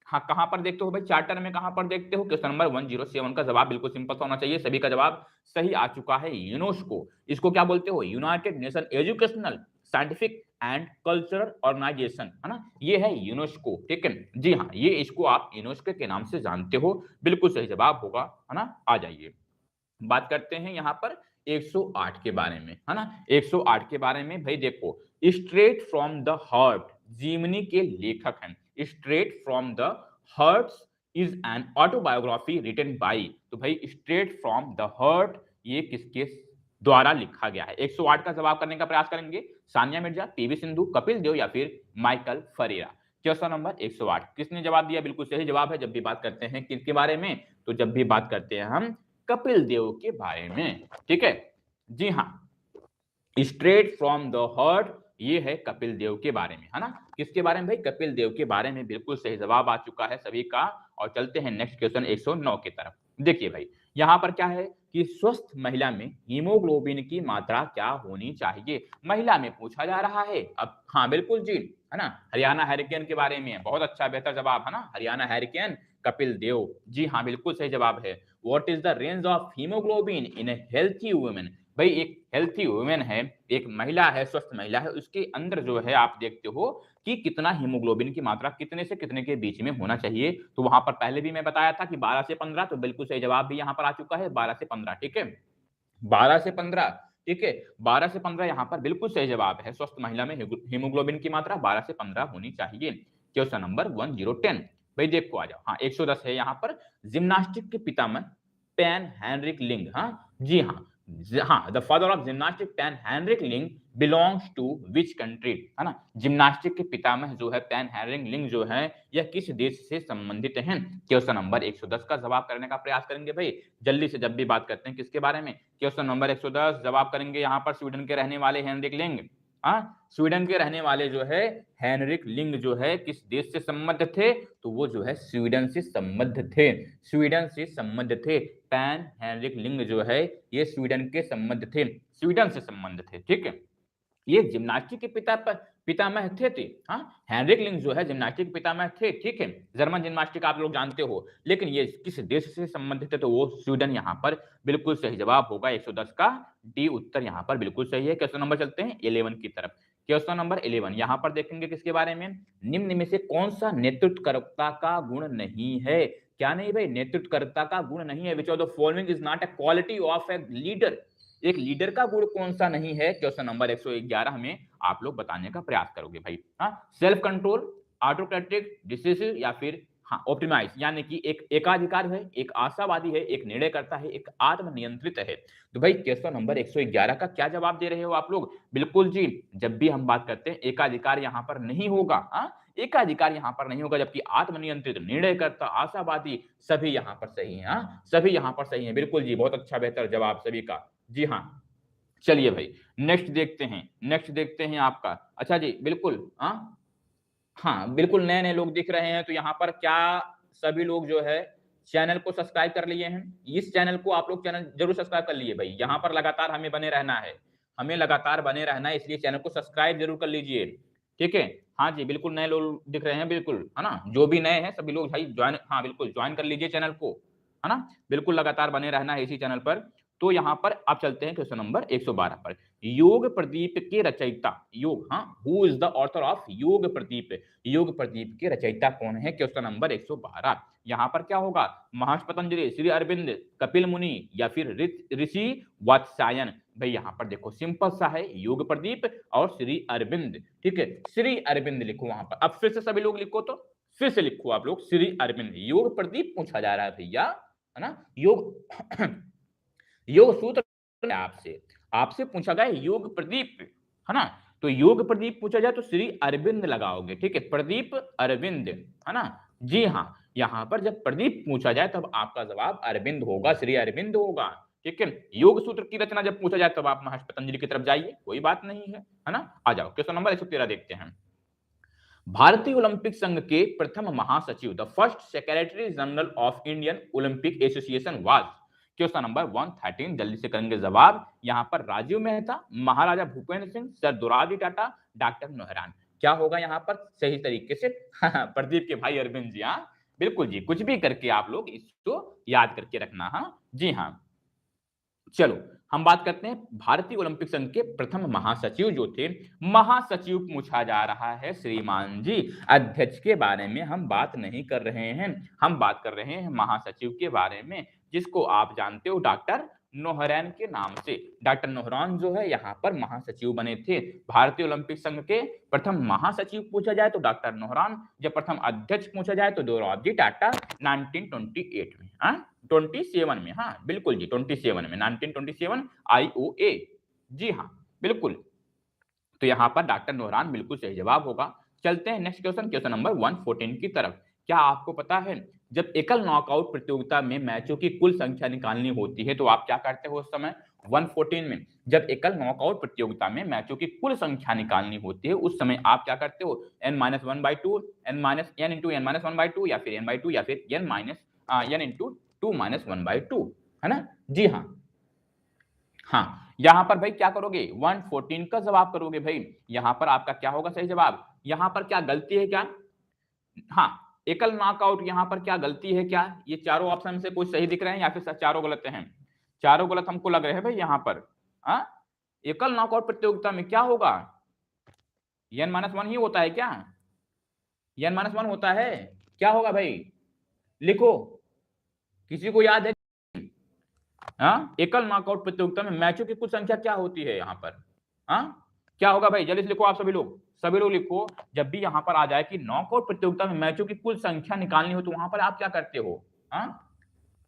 हाँ कहां पर देखते हो भाई चार्टर में, कहां पर देखते हो? क्वेश्चन नंबर 107 का जवाब बिल्कुल सिंपल सा होना चाहिए, सभी का जवाब सही आ चुका है। यूनेस्को, इसको क्या बोलते हो? United Nation Educational, Scientific and Cultural Organization, है ना? ये है यूनेस्को। ठीक है जी, हाँ ये इसको आप यूनेस्को के नाम से जानते हो, बिल्कुल सही जवाब होगा, है ना? आ जाइए बात करते हैं यहाँ पर 108 के बारे में, है ना? 108 के बारे में भाई देखो, स्ट्रेट फ्रॉम द हार्ट जीवनी के लेखक हैं। Straight from the Heart is an autobiography written by, तो भाई स्ट्रेट फ्रॉम द हार्ट ये किसके द्वारा लिखा गया है? 108 का जवाब करने का प्रयास करेंगे, सानिया मिर्जा, पीवी सिंधु, कपिल देव या फिर माइकल फरेरा। क्वेश्चन नंबर 108 किसने जवाब दिया? बिल्कुल सही जवाब है। जब भी बात करते हैं किसके बारे में, तो जब भी बात करते हैं हम कपिल देव के बारे में। ठीक है जी, हाँ स्ट्रेट फ्रॉम द हार्ट ये है कपिल देव के बारे में, है ना? किसके बारे में भाई? कपिल देव के बारे में, बिल्कुल सही जवाब आ चुका है सभी का। और चलते हैं नेक्स्ट क्वेश्चन 109 की तरफ। देखिए भाई यहां पर क्या है कि स्वस्थ महिला में हीमोग्लोबिन की मात्रा क्या होनी चाहिए? महिला में पूछा जा रहा है। अब हाँ बिल्कुल जी, है ना? हरियाणा हैरिकेन के बारे में, बहुत अच्छा बेहतर जवाब, है ना? हरियाणा हैरिकेन, कपिल देव, जी हाँ बिल्कुल सही जवाब है। What is the range of haemoglobin in A healthy women? भाई एक हेल्थी वुमेन है, एक महिला है, स्वस्थ महिला है, उसके अंदर जो है आप देखते हो कि कितना हीमोग्लोबिन की मात्रा कितने से कितने के बीच में होना चाहिए। तो वहां पर पहले भी मैं बताया था कि 12 से 15, तो बिल्कुल सही जवाब भी यहां पर आ चुका है 12 से 15। ठीक है, 12 से 15। ठीक है, 12 से 15 यहाँ पर बिल्कुल सही जवाब है। स्वस्थ महिला में हीमोग्लोबिन की मात्रा 12 से 15 होनी चाहिए। क्वेश्चन नंबर 1010 भाई देखो आ जाओ, हाँ 110 है यहाँ पर। जिम्नास्टिक के पितामह पैन हेनरिक लिंग, हाँ जी हाँ, हाँ the father of gymnastic Pehr Henrik Ling belongs to which country, है ना? जिम्नास्टिक के पितामह जो है पैन हेनरिक लिंग जो है यह किस देश से संबंधित हैं? क्वेश्चन नंबर 110 का जवाब करने का प्रयास करेंगे भाई जल्दी से। जब भी बात करते हैं किसके बारे में, क्वेश्चन नंबर 110 जवाब करेंगे यहाँ पर स्वीडन के रहने वाले हेनरिक लिंग। हाँ स्वीडन के रहने वाले जो है हेनरिक लिंग जो है किस देश से संबद्ध थे? तो वो जो है स्वीडन से संबद्ध थे, स्वीडन से संबद्ध थे। पैन हेनरिक लिंग जो है ये स्वीडन के संबंध थे, स्वीडन से संबंध थे। ठीक है, ये जिम्नास्टिक के पितामह थे। हाँ हेनरिक लिंग जो है जिम्नास्टिक के पितामह थे। ठीक है, जर्मन जिम्नास्टिक आप लोग जानते हो, लेकिन ये किस देश से संबंधित है? तो वो स्वीडन यहाँ पर बिल्कुल सही जवाब होगा। 110 का डी उत्तर यहाँ पर बिल्कुल सही है। क्वेश्चन नंबर चलते हैं 11 की तरफ। क्वेश्चन नंबर 11 यहाँ पर देखेंगे किसके बारे में, निम्न में से कौन सा नेतृत्वकर्ता का गुण नहीं है? क्या नहीं भाई, नेतृत्वकर्ता का गुण नहीं है। Which of the following is not a quality of a leader, एक लीडर का गुण कौन सा नहीं है? क्वेश्चन नंबर 111 में आप लोग बताने का प्रयास करोगे भाई। हाँ, सेल्फ कंट्रोल, ऑटोक्रेटिक, डिसिसिव या फिर हाँ ऑप्टिमाइज, यानी कि एक एकाधिकार है, एक आशावादी है, एक निर्णय करता है, एक आत्मनियंत्रित है। तो भाई क्वेश्चन नंबर 111 का क्या जवाब दे रहे हो आप लोग? बिल्कुल जी, जब भी हम बात करते हैं एकाधिकार यहां पर नहीं होगा। एकाधिकार यहां पर नहीं होगा, जबकि आत्मनियंत्रित, निर्णय करता, आशावादी, सभी यहां पर सही है। सभी यहां पर सही है, बिल्कुल जी, बहुत अच्छा बेहतर जवाब सभी का। जी हाँ, चलिए भाई नेक्स्ट देखते हैं, नेक्स्ट देखते हैं आपका। अच्छा जी, बिल्कुल हाँ, बिल्कुल नए-नए लोग दिख रहे हैं, तो यहाँ पर क्या सभी लोग जो है चैनल को सब्सक्राइब कर लिए हैं? इस चैनल को आप लोग चैनल ज़रूर सब्सक्राइब कर लीजिए भाई, यहाँ पर लगातार हमें बने रहना है। हमें लगातार बने रहना है, इसलिए चैनल को सब्सक्राइब ज़रूर कर लीजिए, ठीक है? हाँ जी, बिल्कुल नए लोग दिख रहे हैं, बिल्कुल, है ना? जो भी नए हैं सभी लोग भाई जॉइन, हाँ, बिल्कुल जॉइन कर लीजिए चैनल को, है ना? बिल्कुल लगातार बने रहना है इसी चैनल पर। तो यहाँ पर आप चलते हैं क्वेश्चन नंबर 112 पर। योग प्रदीप के रचयिता, योग, who is the author of योग प्रदीप? योग प्रदीप के रचयिता कौन है? Question number 112। यहाँ पर क्या होगा? महर्षि पतंजलि, श्री अरविंद, कपिल मुनि या फिर ऋषि वात्स्यायन? भाई यहाँ पर देखो सिंपल सा है, योग प्रदीप और श्री अरविंद, ठीक है? श्री अरविंद लिखो वहां पर। अब फिर से सभी लोग लिखो, तो फिर से लिखो आप लोग श्री अरविंद। योग प्रदीप पूछा जा रहा है भैया, है ना? योग योग सूत्र आपसे आपसे पूछा गया योग प्रदीप, है ना? तो योग प्रदीप पूछा जाए तो श्री अरविंद लगाओगे, ठीक है? प्रदीप अरविंद, है ना? जी हाँ, यहां पर जब प्रदीप पूछा जाए तब आपका जवाब अरविंद होगा, श्री अरविंद होगा, ठीक है? योग सूत्र की रचना जब पूछा जाए तब आप महर्षि पतंजलि की तरफ जाइए, कोई बात नहीं है ना? आ जाओ क्वेश्चन नंबर 113 देखते हैं। भारतीय ओलंपिक संघ के प्रथम महासचिव, the first secretary general of Indian Olympic association was? Question number 113, जल्दी से करेंगे जवाब। यहां पर राजीव मेहता, महाराजा भूपेंद्र सिंह, सर दुरानी टाटा, डॉक्टर नोहरान। क्या होगा यहां पर सही तरीके से? प्रदीप के भाई अरविंद जी। बिल्कुल जी, कुछ भी करके आप लोग इसको याद करके रखना। जी हाँ, चलो हम बात करते हैं भारतीय ओलंपिक संघ के प्रथम महासचिव जो थे। महासचिव पूछा जा रहा है श्रीमान जी, अध्यक्ष के बारे में हम बात नहीं कर रहे हैं, हम बात कर रहे हैं महासचिव के बारे में, जिसको आप जानते हो डॉक्टर नोहरान के नाम से। डॉक्टर नोहरान जो है यहाँ पर महासचिव बने थे भारतीय ओलंपिक संघ के। प्रथम महासचिव पूछा जाए तो डॉक्टर नोहरान, जब प्रथम अध्यक्ष पूछा जाए तो दोराबजी टाटा 1928 में, 27 में, हाँ बिल्कुल जी 27 में, 1927 IOA। जी हाँ बिल्कुल, तो यहाँ पर डॉक्टर नोहरान बिल्कुल सही जवाब होगा। चलते हैं नेक्स्ट क्वेश्चन, क्वेश्चन नंबर 114 की तरफ। क्या आपको पता है जब एकल नॉकआउट प्रतियोगिता में मैचों की कुल संख्या निकालनी होती है तो आप क्या करते हो उस समय? 114 में जब एकल नॉकआउट प्रतियोगिता में मैचों की कुल संख्या निकालनी होती है उस समय आप क्या करते हो? n-1/2, n-1/2 या फिर n/2 या फिर n-2 है ना? जी हाँ, हाँ यहां पर भाई क्या करोगे? 114 का जवाब करोगे भाई। यहां पर आपका क्या होगा सही जवाब? यहां पर क्या गलती है क्या? हाँ, एकल नॉकआउट यहां पर क्या गलती है क्या? ये चारों ऑप्शन में से कुछ सही दिख रहे हैं या फिर चारों गलत हैं? चारों गलत हमको लग रहे हैं भाई यहां पर। एकल नॉकआउट प्रतियोगिता में क्या होगा? n-1 ही होता है क्या? n-1 होता है, क्या होगा भाई? लिखो, किसी को याद है? एकल नॉकआउट प्रतियोगिता में मैचों की कुल संख्या क्या होती है यहाँ पर? क्या होगा भाई? जल्दी से लिखो आप सभी लोग लिखो। जब भी यहाँ पर आ जाए कि नॉकआउट प्रतियोगिता में मैचों की कुल संख्या निकालनी हो तो वहां पर आप क्या करते हो?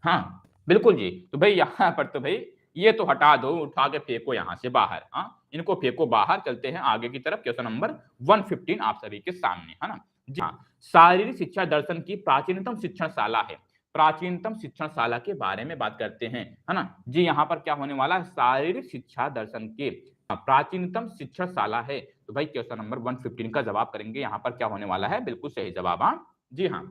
हाँ बिल्कुल जी, तो भाई यहाँ पर तो भाई ये तो हटा दो, उठा के फेंको यहाँ से बाहर, इनको फेंको बाहर। चलते हैं आगे की तरफ, क्वेश्चन नंबर 115 आप सभी के सामने, है ना? जी हाँ, शारीरिक शिक्षा दर्शन की प्राचीनतम शिक्षणशाला है। प्राचीनतम शिक्षणशाला के बारे में बात करते हैं, है ना? जी यहाँ पर क्या होने वाला है? शारीरिक शिक्षा दर्शन के प्राचीनतम शिक्षणशाला है। तो भाई क्वेश्चन नंबर 115 का जवाब करेंगे, यहाँ पर क्या होने वाला है? बिल्कुल सही जवाब। जी हाँ,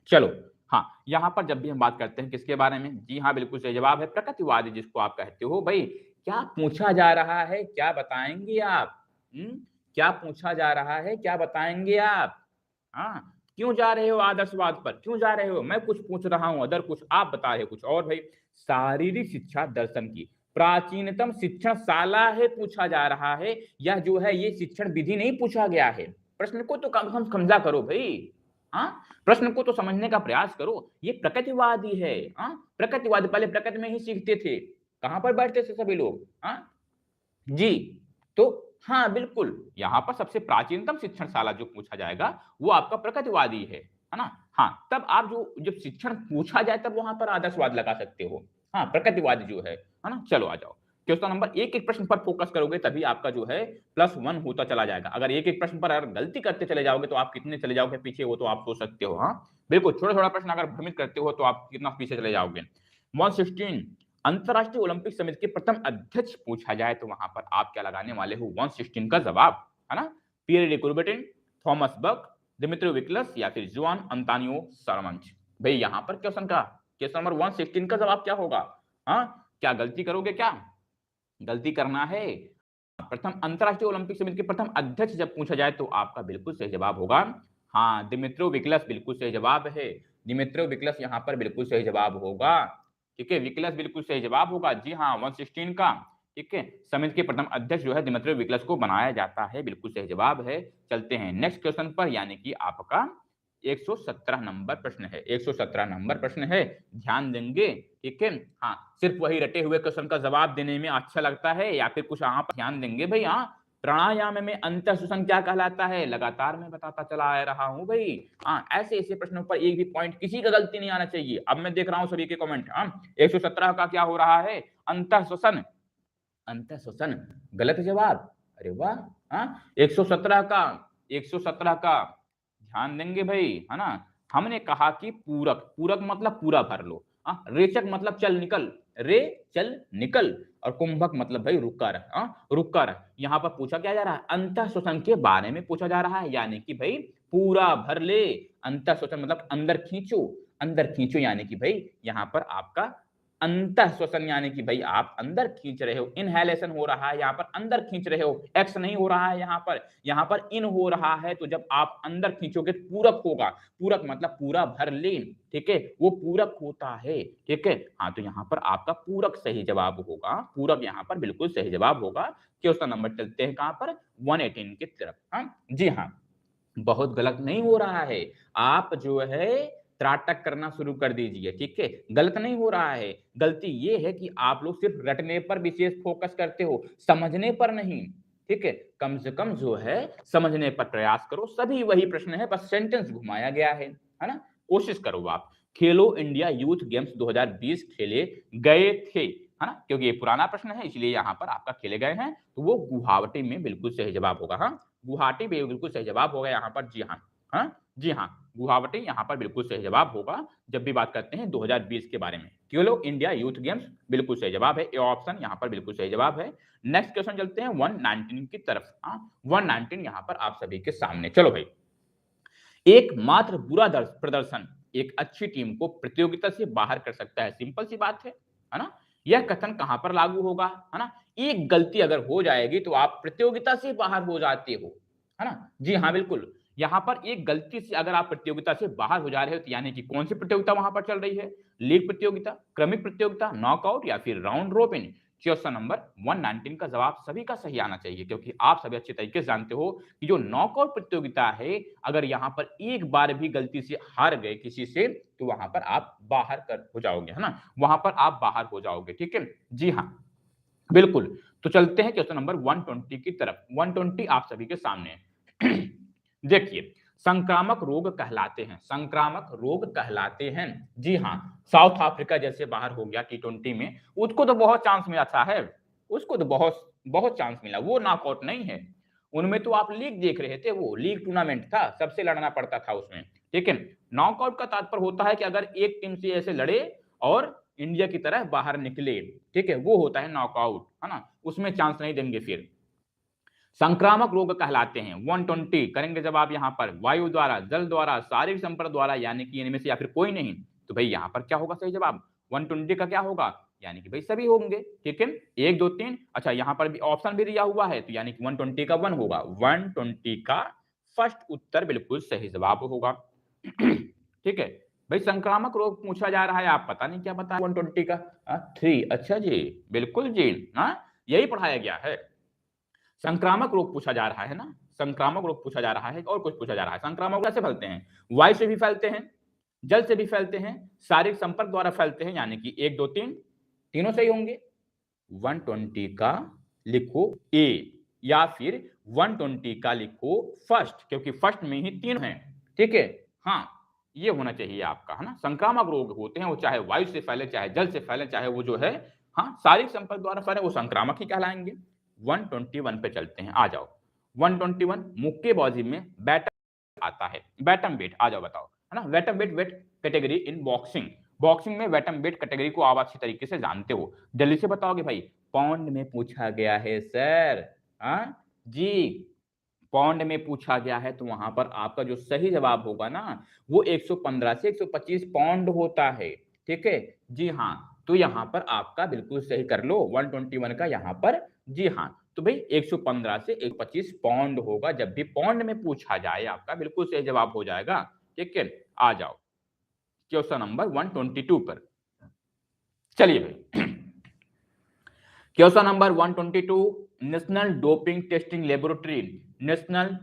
चलो हाँ, यहाँ पर जब भी हम बात करते हैं किसके बारे में? जी हाँ बिल्कुल सही जवाब है प्रकृतिवादी, जिसको आप कहते हो। भाई क्या पूछा जा रहा है, क्या बताएंगे आप? क्या पूछा जा रहा है, क्या बताएंगे आप? क्यों जा रहे हो आदर्शवाद पर? क्यों जा रहे हो? मैं कुछ पूछ रहा हूं, अदर कुछ आप बता रहे हो कुछ और। भाई शारीरिक शिक्षा दर्शन की प्राचीनतम शिक्षणशाला है पूछा जा रहा है, यह जो है ये शिक्षण विधि नहीं पूछा गया है। प्रश्न को तो कम समझा करो भाई। हाँ, प्रश्न को तो समझने का प्रयास करो। ये प्रकृतिवादी है। हाँ, प्रकृतिवादी पहले प्रकृति में ही सीखते थे। कहां पर बैठते थे सभी लोग? हाँ जी, तो हाँ बिल्कुल, यहाँ पर सबसे प्राचीनतम शिक्षणशाला जो पूछा जाएगा वो आपका प्रकृतिवादी है ना? हाँ, तब आप जो जब शिक्षण पूछा जाए तब वहां पर आदर्शवाद लगा सकते हो। हाँ, प्रकृतिवादी जो है ना? चलो आ जाओ। क्वेश्चन नंबर एक एक प्रश्न पर फोकस करोगे तभी आपका जो है +1 होता चला जाएगा। अगर एक एक प्रश्न पर अगर गलती करते चले जाओगे तो आप कितने चले जाओगे पीछे, वो तो आप सोच सकते हो। हाँ बिल्कुल, छोटा छोटा प्रश्न अगर भ्रमित करते हो तो आप कितना पीछे चले जाओगे। 116 अंतरराष्ट्रीय ओलंपिक समिति के प्रथम अध्यक्ष पूछा जाए तो वहां पर आप क्या लगाने वाले हो? 116 का जवाब है ना? पियर डी कुरबेटिन, थॉमस बक, दिमित्रो विकलस या फिर जुआन अंतानियो सरमंच। भाई यहाँ पर क्वेश्चन नंबर 116 का जवाब क्या होगा? हाँ, क्या गलती करोगे? क्या गलती करना है? प्रथम अंतरराष्ट्रीय ओलंपिक समिति के प्रथम अध्यक्ष जब पूछा जाए तो आपका बिल्कुल सही जवाब होगा हाँ, दिमित्रो विकलस बिल्कुल सही जवाब है। दिमित्रो विकलस यहाँ पर बिल्कुल सही जवाब होगा। ठीक है, विकलस बिल्कुल सही जवाब होगा। जी हाँ, 116 का ठीक है समिति के प्रथम अध्यक्ष जो है दिमित्रो विकलस को बनाया जाता है, बिल्कुल सही जवाब है। चलते हैं नेक्स्ट क्वेश्चन पर, यानी कि आपका 117 नंबर प्रश्न है। 117 नंबर प्रश्न है, ध्यान देंगे। ठीक है, हाँ, सिर्फ वही रटे हुए क्वेश्चन का जवाब देने में अच्छा लगता है या फिर कुछ आप ध्यान देंगे भाई। हाँ, प्राणायाम में अंतर श्वसन क्या कहलाता है? लगातार मैं बताता चला आ रहा हूं भाई। हाँ, ऐसे ऐसे प्रश्नों पर एक भी पॉइंट किसी का गलती नहीं आना चाहिए। अब मैं देख रहा हूं सभी के कमेंट। हाँ, 117 का क्या हो रहा है? अंतर श्वसन। अंतर श्वसन गलत जवाब। अरे वाह। हाँ, 117 का ध्यान देंगे भाई, है ना? हमने कहा कि पूरक, पूरक मतलब पूरा भर लो। रेचक मतलब चल निकल, रे चल निकल। और कुंभक मतलब भाई रुक कर। रुक कर। यहाँ पर पूछा क्या जा रहा है? अंतः श्वसन के बारे में पूछा जा रहा है, यानी कि भाई पूरा भर ले। अंतः श्वसन मतलब अंदर खींचो, अंदर खींचो, यानी कि भाई यहाँ पर आपका अंतः श्वसन यानी कि भाई आप अंदर खींच रहे हो। इनहेलेशन हो रहा है, यहाँ पर अंदर खींच रहे हो। एक्स नहीं हो रहा है यहाँ पर इन हो रहा है। तो जब आप अंदर खींचोगे पूरक होगा। पूरक मतलब पूरा भर ले। ठीक है, वो पूरक होता है। ठीक है, हाँ, तो यहाँ पर आपका पूरक सही जवाब होगा। पूरक यहाँ पर बिल्कुल सही जवाब होगा। क्वेश्चन नंबर चलते हैं कहां पर? 118 की तरफ। हाँ जी हाँ, बहुत गलत नहीं हो रहा है। आप जो है त्राटक करना शुरू कर दीजिए। ठीक है, गलत नहीं हो रहा है। गलती ये है कि आप लोग सिर्फ रटने पर विशेष फोकस करते हो, समझने पर नहीं। ठीक है, कम से कम जो है समझने पर प्रयास करो। सभी वही प्रश्न है, बस सेंटेंस घुमाया गया है ना? कोशिश करो आप। खेलो इंडिया यूथ गेम्स 2020 खेले गए थे, है ना? क्योंकि ये पुराना प्रश्न है इसलिए यहाँ पर आपका खेले गए हैं, तो वो गुवाहाटी में बिल्कुल सही जवाब होगा। हाँ, गुवाहाटी में बिल्कुल सही जवाब होगा यहाँ पर। जी हाँ, हाँ जी हाँ, गुवाहाटी यहाँ पर बिल्कुल सही जवाब होगा जब भी बात करते हैं 2020 के बारे में। खेलो इंडिया यूथ गेम्स बिल्कुल सही जवाब है। ए ऑप्शन यहाँ पर बिल्कुल सही जवाब है। नेक्स्ट क्वेश्चन चलते हैं 119 की तरफ। 119 यहाँ पर आप सभी के सामने। चलो भाई, एकमात्र बुरा प्रदर्शन एक अच्छी टीम को प्रतियोगिता से बाहर कर सकता है। सिंपल सी बात है ना? यह कथन कहां पर लागू होगा? है ना? एक गलती अगर हो जाएगी तो आप प्रतियोगिता से बाहर हो जाते हो, है ना? जी हाँ बिल्कुल। यहां पर एक गलती से अगर आप प्रतियोगिता से बाहर हो जा रहे हो तो यानी कि कौन सी प्रतियोगिता वहां पर चल रही है? लीग प्रतियोगिता, क्रमिक प्रतियोगिता, नॉकआउट या फिर राउंड रोबिन। क्वेश्चन नंबर 119 का जवाब सभी का सही आना चाहिए, क्योंकि आप सभी अच्छे तरीके से जानते हो कि जो नॉकआउट प्रतियोगिता है, अगर यहां पर एक बार भी गलती से हार गए किसी से तो वहां पर आप बाहर कर हो जाओगे, है ना? वहां पर आप बाहर हो जाओगे। ठीक है, जी हाँ बिल्कुल। तो चलते हैं क्वेश्चन नंबर 120 की तरफ। 120 आप सभी के सामने है। देखिए, संक्रामक रोग कहलाते हैं, संक्रामक रोग कहलाते हैं। जी हाँ, साउथ अफ्रीका जैसे बाहर हो गया T20 में, उसको तो बहुत चांस मिला था है, उसको तो बहुत बहुत चांस मिला, वो नॉकआउट नहीं है। उनमें तो आप लीग देख रहे थे, वो लीग टूर्नामेंट था, सबसे लड़ना पड़ता था उसमें। ठीक है, नॉकआउट का तात्पर्य होता है कि अगर एक टीम से ऐसे लड़े और इंडिया की तरह बाहर निकले, ठीक है, वो होता है नॉकआउट, है ना? उसमें चांस नहीं देंगे। फिर संक्रामक रोग कहलाते हैं। 120 करेंगे जवाब यहाँ पर वायु द्वारा, जल द्वारा, शारीरिक संपर्क द्वारा, यानी कि इनमें से या फिर कोई नहीं। तो भाई यहाँ पर क्या होगा सही जवाब? 120 का क्या होगा? यानी कि भाई सभी होंगे। ठीक है, 1 2 3। अच्छा, यहाँ पर भी ऑप्शन भी दिया हुआ है, तो यानी कि 120 का 1 होगा। 120 का फर्स्ट उत्तर बिल्कुल सही जवाब होगा। ठीक है भाई, संक्रामक रोग पूछा जा रहा है, आप पता नहीं क्या बता 120 का 3। अच्छा जी, बिल्कुल जी, हाँ यही पढ़ाया गया है। संक्रामक रोग पूछा जा रहा है ना, संक्रामक रोग पूछा जा रहा है और कुछ पूछा जा रहा है। संक्रामक कैसे फैलते हैं? वायु से भी फैलते हैं, जल से भी फैलते हैं, शारीरिक संपर्क द्वारा फैलते हैं, यानी कि 1 2 3 तीनों सही होंगे। 120 का लिखो ए या फिर 120 का लिखो फर्स्ट, क्योंकि फर्स्ट में ही 3 हैं। ठीक है, हाँ ये होना चाहिए आपका, है ना। संक्रामक रोग होते हैं वो चाहे वायु से फैले, चाहे जल से फैले, चाहे वो जो है हाँ शारीरिक संपर्क द्वारा फैले, वो संक्रामक ही कहलाएंगे। 121 पे चलते हैं, आ जाओ। 121 मुक्केबाजी में बैटम आता है। बैटम वेट आ जाओ बताओ, है ना। Bantam weight category in boxing. Boxing में बैटम वेट कैटेगरी को आप अच्छी तरीके से जानते हो, जल्दी से बताओगे भाई। पाउंड में पूछा गया है सर, हाँ जी पाउंड में पूछा गया है, तो वहां पर आपका जो सही जवाब होगा ना वो 115 से 125 पाउंड होता है। ठीक है जी हाँ, तो यहाँ पर आपका बिल्कुल सही कर लो 121 का यहाँ पर। जी हाँ, तो भाई 115 से 125 पाउंड होगा, जब भी पाउंड में पूछा जाए आपका बिल्कुल सही जवाब हो जाएगा। ठीक है, आ जाओ क्वेश्चन नंबर 122 पर। चलिए भाई question number 122, national doping testing laboratory, national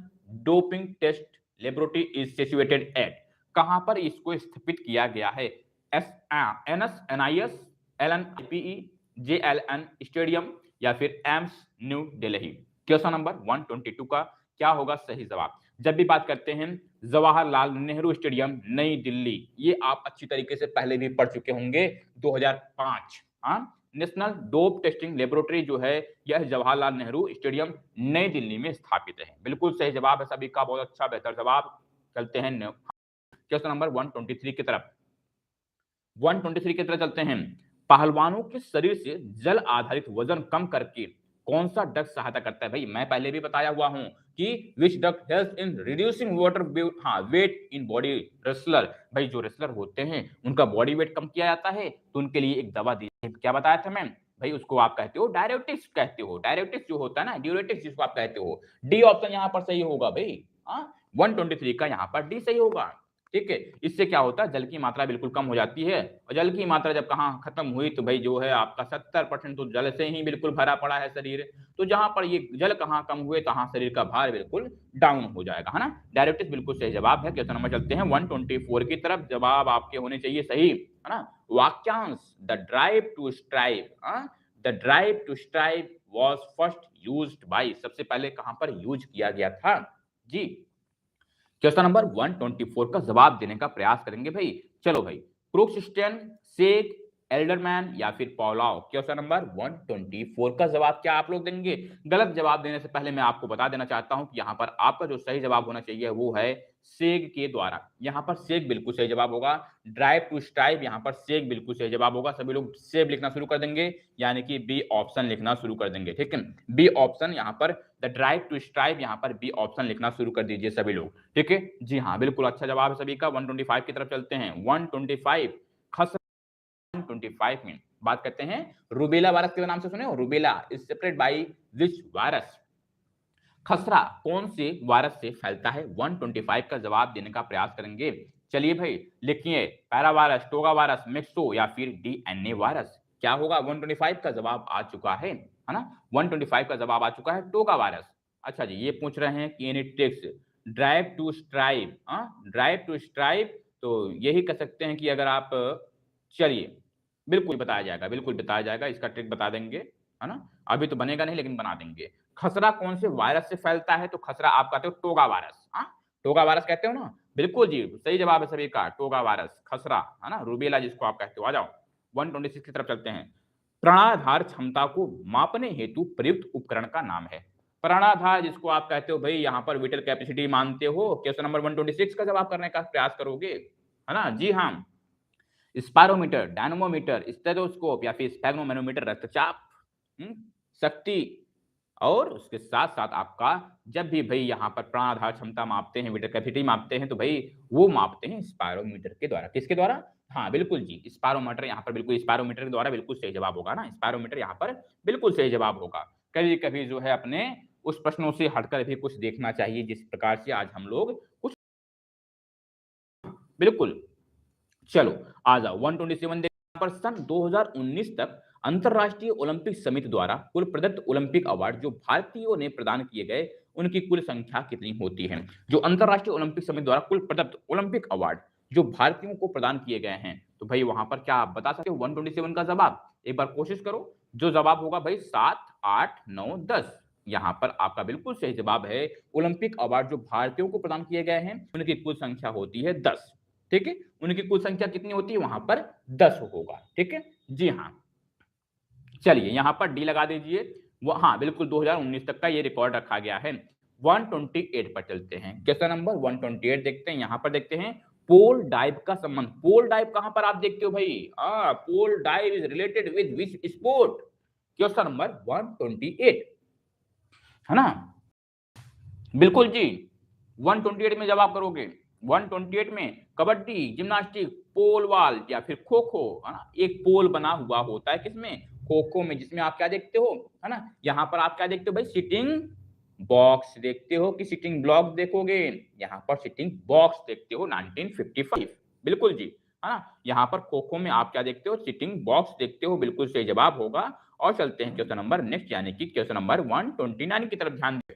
doping test laboratory is situated at, कहां पर इसको स्थापित किया गया है? NIS, LNIPE, JLN स्टेडियम या फिर AIIMS new Delhi. Question number 122 का क्या होगा सही जवाब? जब भी बात करते हैं जवाहरलाल नेहरू स्टेडियम नई दिल्ली, ये आप अच्छी तरीके से पहले भी पढ़ चुके होंगे 2005। हाँ नेशनल डोप टेस्टिंग लेबोरेटरी जो है यह जवाहरलाल नेहरू स्टेडियम नई दिल्ली में स्थापित है। बिल्कुल सही जवाब है सभी का, बहुत अच्छा बेहतर जवाब। चलते हैं क्वेश्चन नंबर 123 की तरफ। 123 की तरफ चलते हैं। पहलवानों के शरीर से जल आधारित वजन कम करके कौन सा ड्रग सहायता करता है? भाई मैं पहले भी बताया हुआ हूं कि which drug help in reducing water weight in body wrestler. भाई जो रेसलर होते हैं उनका बॉडी वेट कम किया जाता है, तो उनके लिए एक दवा दी, क्या बताया था मैं भाई? उसको आप कहते हो डायरेटिक्स कहते हो। डायरेटिक्स जो होता है ना, ड्यूरेटिक्स जिसको आप कहते हो। डी ऑप्शन यहाँ पर सही होगा भाई। 123 का यहाँ पर डी सही होगा। ठीक है, इससे क्या होता है जल की मात्रा बिल्कुल कम हो जाती है, और जल की मात्रा जब कहाँ खत्म हुई तो भाई जो है आपका 70% तो जल से ही बिल्कुल भरा पड़ा है शरीर। तो जहां पर ये जल कहाँ कम हुए तहां शरीर का भार बिल्कुल डाउन हो जाएगा, है ना। डायरेक्टिव बिल्कुल सही जवाब है। क्वेश्चन नंबर चलते हैं 124 की तरफ। जवाब आपके होने चाहिए सही, है ना। वाक्यांश the drive to strive, the drive to strive was first used by, सबसे पहले कहां पर यूज किया गया था जी? क्वेश्चन नंबर 124 का जवाब देने का प्रयास करेंगे भाई। चलो भाई, क्रूक्सस्टेन, सेक, एल्डरमैन या फिर पॉलाव। क्वेश्चन नंबर 124 का जवाब क्या आप लोग देंगे? गलत जवाब देने से पहले मैं आपको बता देना चाहता हूं कि यहां पर आपका जो सही जवाब होना चाहिए वो है सेग के द्वारा। यहां पर सेग बिल्कुल सही जवाब होगा। ड्राइव टू स्ट्राइव, यहां पर सेग बिल्कुल सही जवाब होगा। सभी लोग सेब लिखना शुरू कर देंगे, यानी कि बी ऑप्शन लिखना शुरू कर देंगे। ठीक है, बी ऑप्शन यहां पर द ड्राइव टू स्ट्राइव, यहां पर बी ऑप्शन लिखना शुरू कर दीजिए सभी लोग। ठीक है जी हाँ, बिल्कुल अच्छा जवाब है सभी का। 125 की तरफ चलते हैं। 125 125 में बात करते हैं रूबेला वायरस के नाम से सुने हो? Rubella is spread by which virus? खसरा कौन से वायरस से फैलता है? 125 का जवाब देने का प्रयास करेंगे। चलिए भाई लिखिए, para virus, toga virus, myxo या फिर डीएनए वायरस। क्या होगा? 125 का जवाब आ चुका है ना। 125 का जवाब आ चुका है टोगा वायरस। अच्छा जी, ये पूछ रहे हैं कि any tricks drive to strive, drive to strive, तो यही कह सकते हैं कि अगर आप चलिए बिल्कुल बताया जाएगा, बिल्कुल बताया जाएगा, इसका ट्रिक बता देंगे, है ना। अभी तो बनेगा नहीं लेकिन बना देंगे। खसरा कौन से वायरस से फैलता है? तो खसरा आप कहते हो टोगा वायरस। टोगा वायरस कहते हो ना, बिल्कुल जी सही जवाब है सभी का, टोगा वायरस, खसरा, है ना, रूबेला जिसको आप कहते हो। आ जाओ 126 की तरफ चलते हैं। प्राणाधार क्षमता को मापने हेतु प्रयुक्त उपकरण का नाम है। प्राणाधार जिसको आप कहते हो भाई, यहाँ पर विटल कैपेसिटी मानते हो। क्वेश्चन नंबर 126 का जवाब करने का प्रयास करोगे, है ना। जी हाँ, स्पायरोमीटर, डायनमोमीटर, स्टेथोस्कोप या फिर स्फेग्नोमेनोमीटर रक्तचाप, शक्ति, और उसके साथ साथ आपका जब भी भाई यहाँ पर प्राणाधार क्षमता मापते हैं, विटल कैपेसिटी मापते हैं, तो भाई वो मापते हैं स्पायरोमीटर के द्वारा। किसके द्वारा? हाँ बिल्कुल जी, स्पायरोमीटर, यहाँ पर बिल्कुल स्पायरोमीटर के द्वारा बिल्कुल सही जवाब होगा ना। स्पायरोमीटर यहाँ पर बिल्कुल सही जवाब होगा। कभी कभी जो है अपने उस प्रश्नों से हटकर भी कुछ देखना चाहिए, जिस प्रकार से आज हम लोग कुछ बिल्कुल। चलो आ जाओ 127 पर। सन 2019 तक अंतरराष्ट्रीय ओलंपिक समिति द्वारा कुल प्रदत्त ओलंपिक अवार्ड जो भारतीयों ने प्रदान किए गए उनकी कुल संख्या कितनी होती है। जो अंतरराष्ट्रीय ओलंपिक समिति द्वारा कुल प्रदत्त ओलंपिक अवार्ड जो भारतीयों को प्रदान किए गए हैं, तो भाई वहां पर क्या आप बता सकते हो 127 का जवाब? एक बार कोशिश करो। जो जवाब होगा भाई 7, 8, 9, 10। यहाँ पर आपका बिल्कुल सही जवाब है। ओलंपिक अवार्ड जो भारतीयों को प्रदान किए गए हैं उनकी कुल संख्या होती है 10। ठीक है, उनकी कुल संख्या कितनी होती है वहां पर? 10 होगा। ठीक है जी हाँ। चलिए यहां पर डी लगा दीजिए। वो हाँ बिल्कुल 2019 तक का ये रिकॉर्ड रखा गया है। 128 पर चलते हैं। क्वेश्चन नंबर 128 देखते हैं। यहां पर देखते हैं पोल डाइव का संबंध। पोल डाइव कहां पर आप देखते हो भाई? Pole dive is related with which sport? Question number 128 है ना। बिल्कुल जी 128 में जब आप करोगे 128 में कबड्डी, जिम्नास्टिक, पोल वॉल्ट या फिर खो खो, है ना। एक पोल बना हुआ होता है किसमें? खो खो में, जिसमें आप क्या देखते हो, है ना। यहाँ पर आप क्या देखते हो भाई? सिटिंग बॉक्स देखते हो कि सिटिंग ब्लॉक देखोगे? यहाँ पर सिटिंग बॉक्स देखते हो 1955। बिल्कुल जी, है ना। यहाँ पर खो खो में आप क्या देखते हो? सिटिंग बॉक्स देखते हो। बिल्कुल सही जवाब होगा। और चलते हैं क्वेश्चन नंबर नेक्स्ट, यानी कि क्वेश्चन नंबर 129 की तरफ ध्यान दें।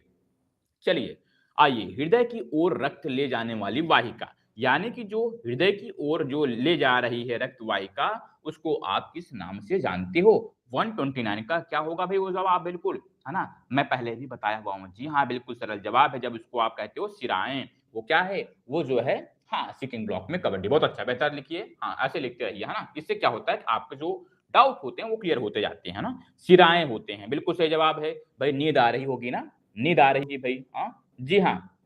चलिए आइए, हृदय की ओर रक्त ले जाने वाली वाहिका, यानी कि जो हृदय की ओर जो ले जा रही है रक्त वाहिका, उसको आप किस नाम से जानते हो? 129 का क्या होगा भाई वो जवाब? बिल्कुल, है ना। मैं पहले भी बताया हुआ हूँ। जी हाँ बिल्कुल सरल जवाब है। जब उसको आप कहते हो सिराएं, वो क्या है? वो जो है हाँ सिटिंग ब्लॉक में कबड्डी। बहुत अच्छा, बेहतर लिखिए। हाँ ऐसे लिखते रहिए, है ना। इससे क्या होता है कि आपके जो डाउट होते हैं वो क्लियर होते जाते हैं, है ना। सिराएं होते हैं, बिल्कुल सही जवाब है भाई। नींद आ रही होगी ना? नींद आ रही थी भाई। हाँ जी हाँ,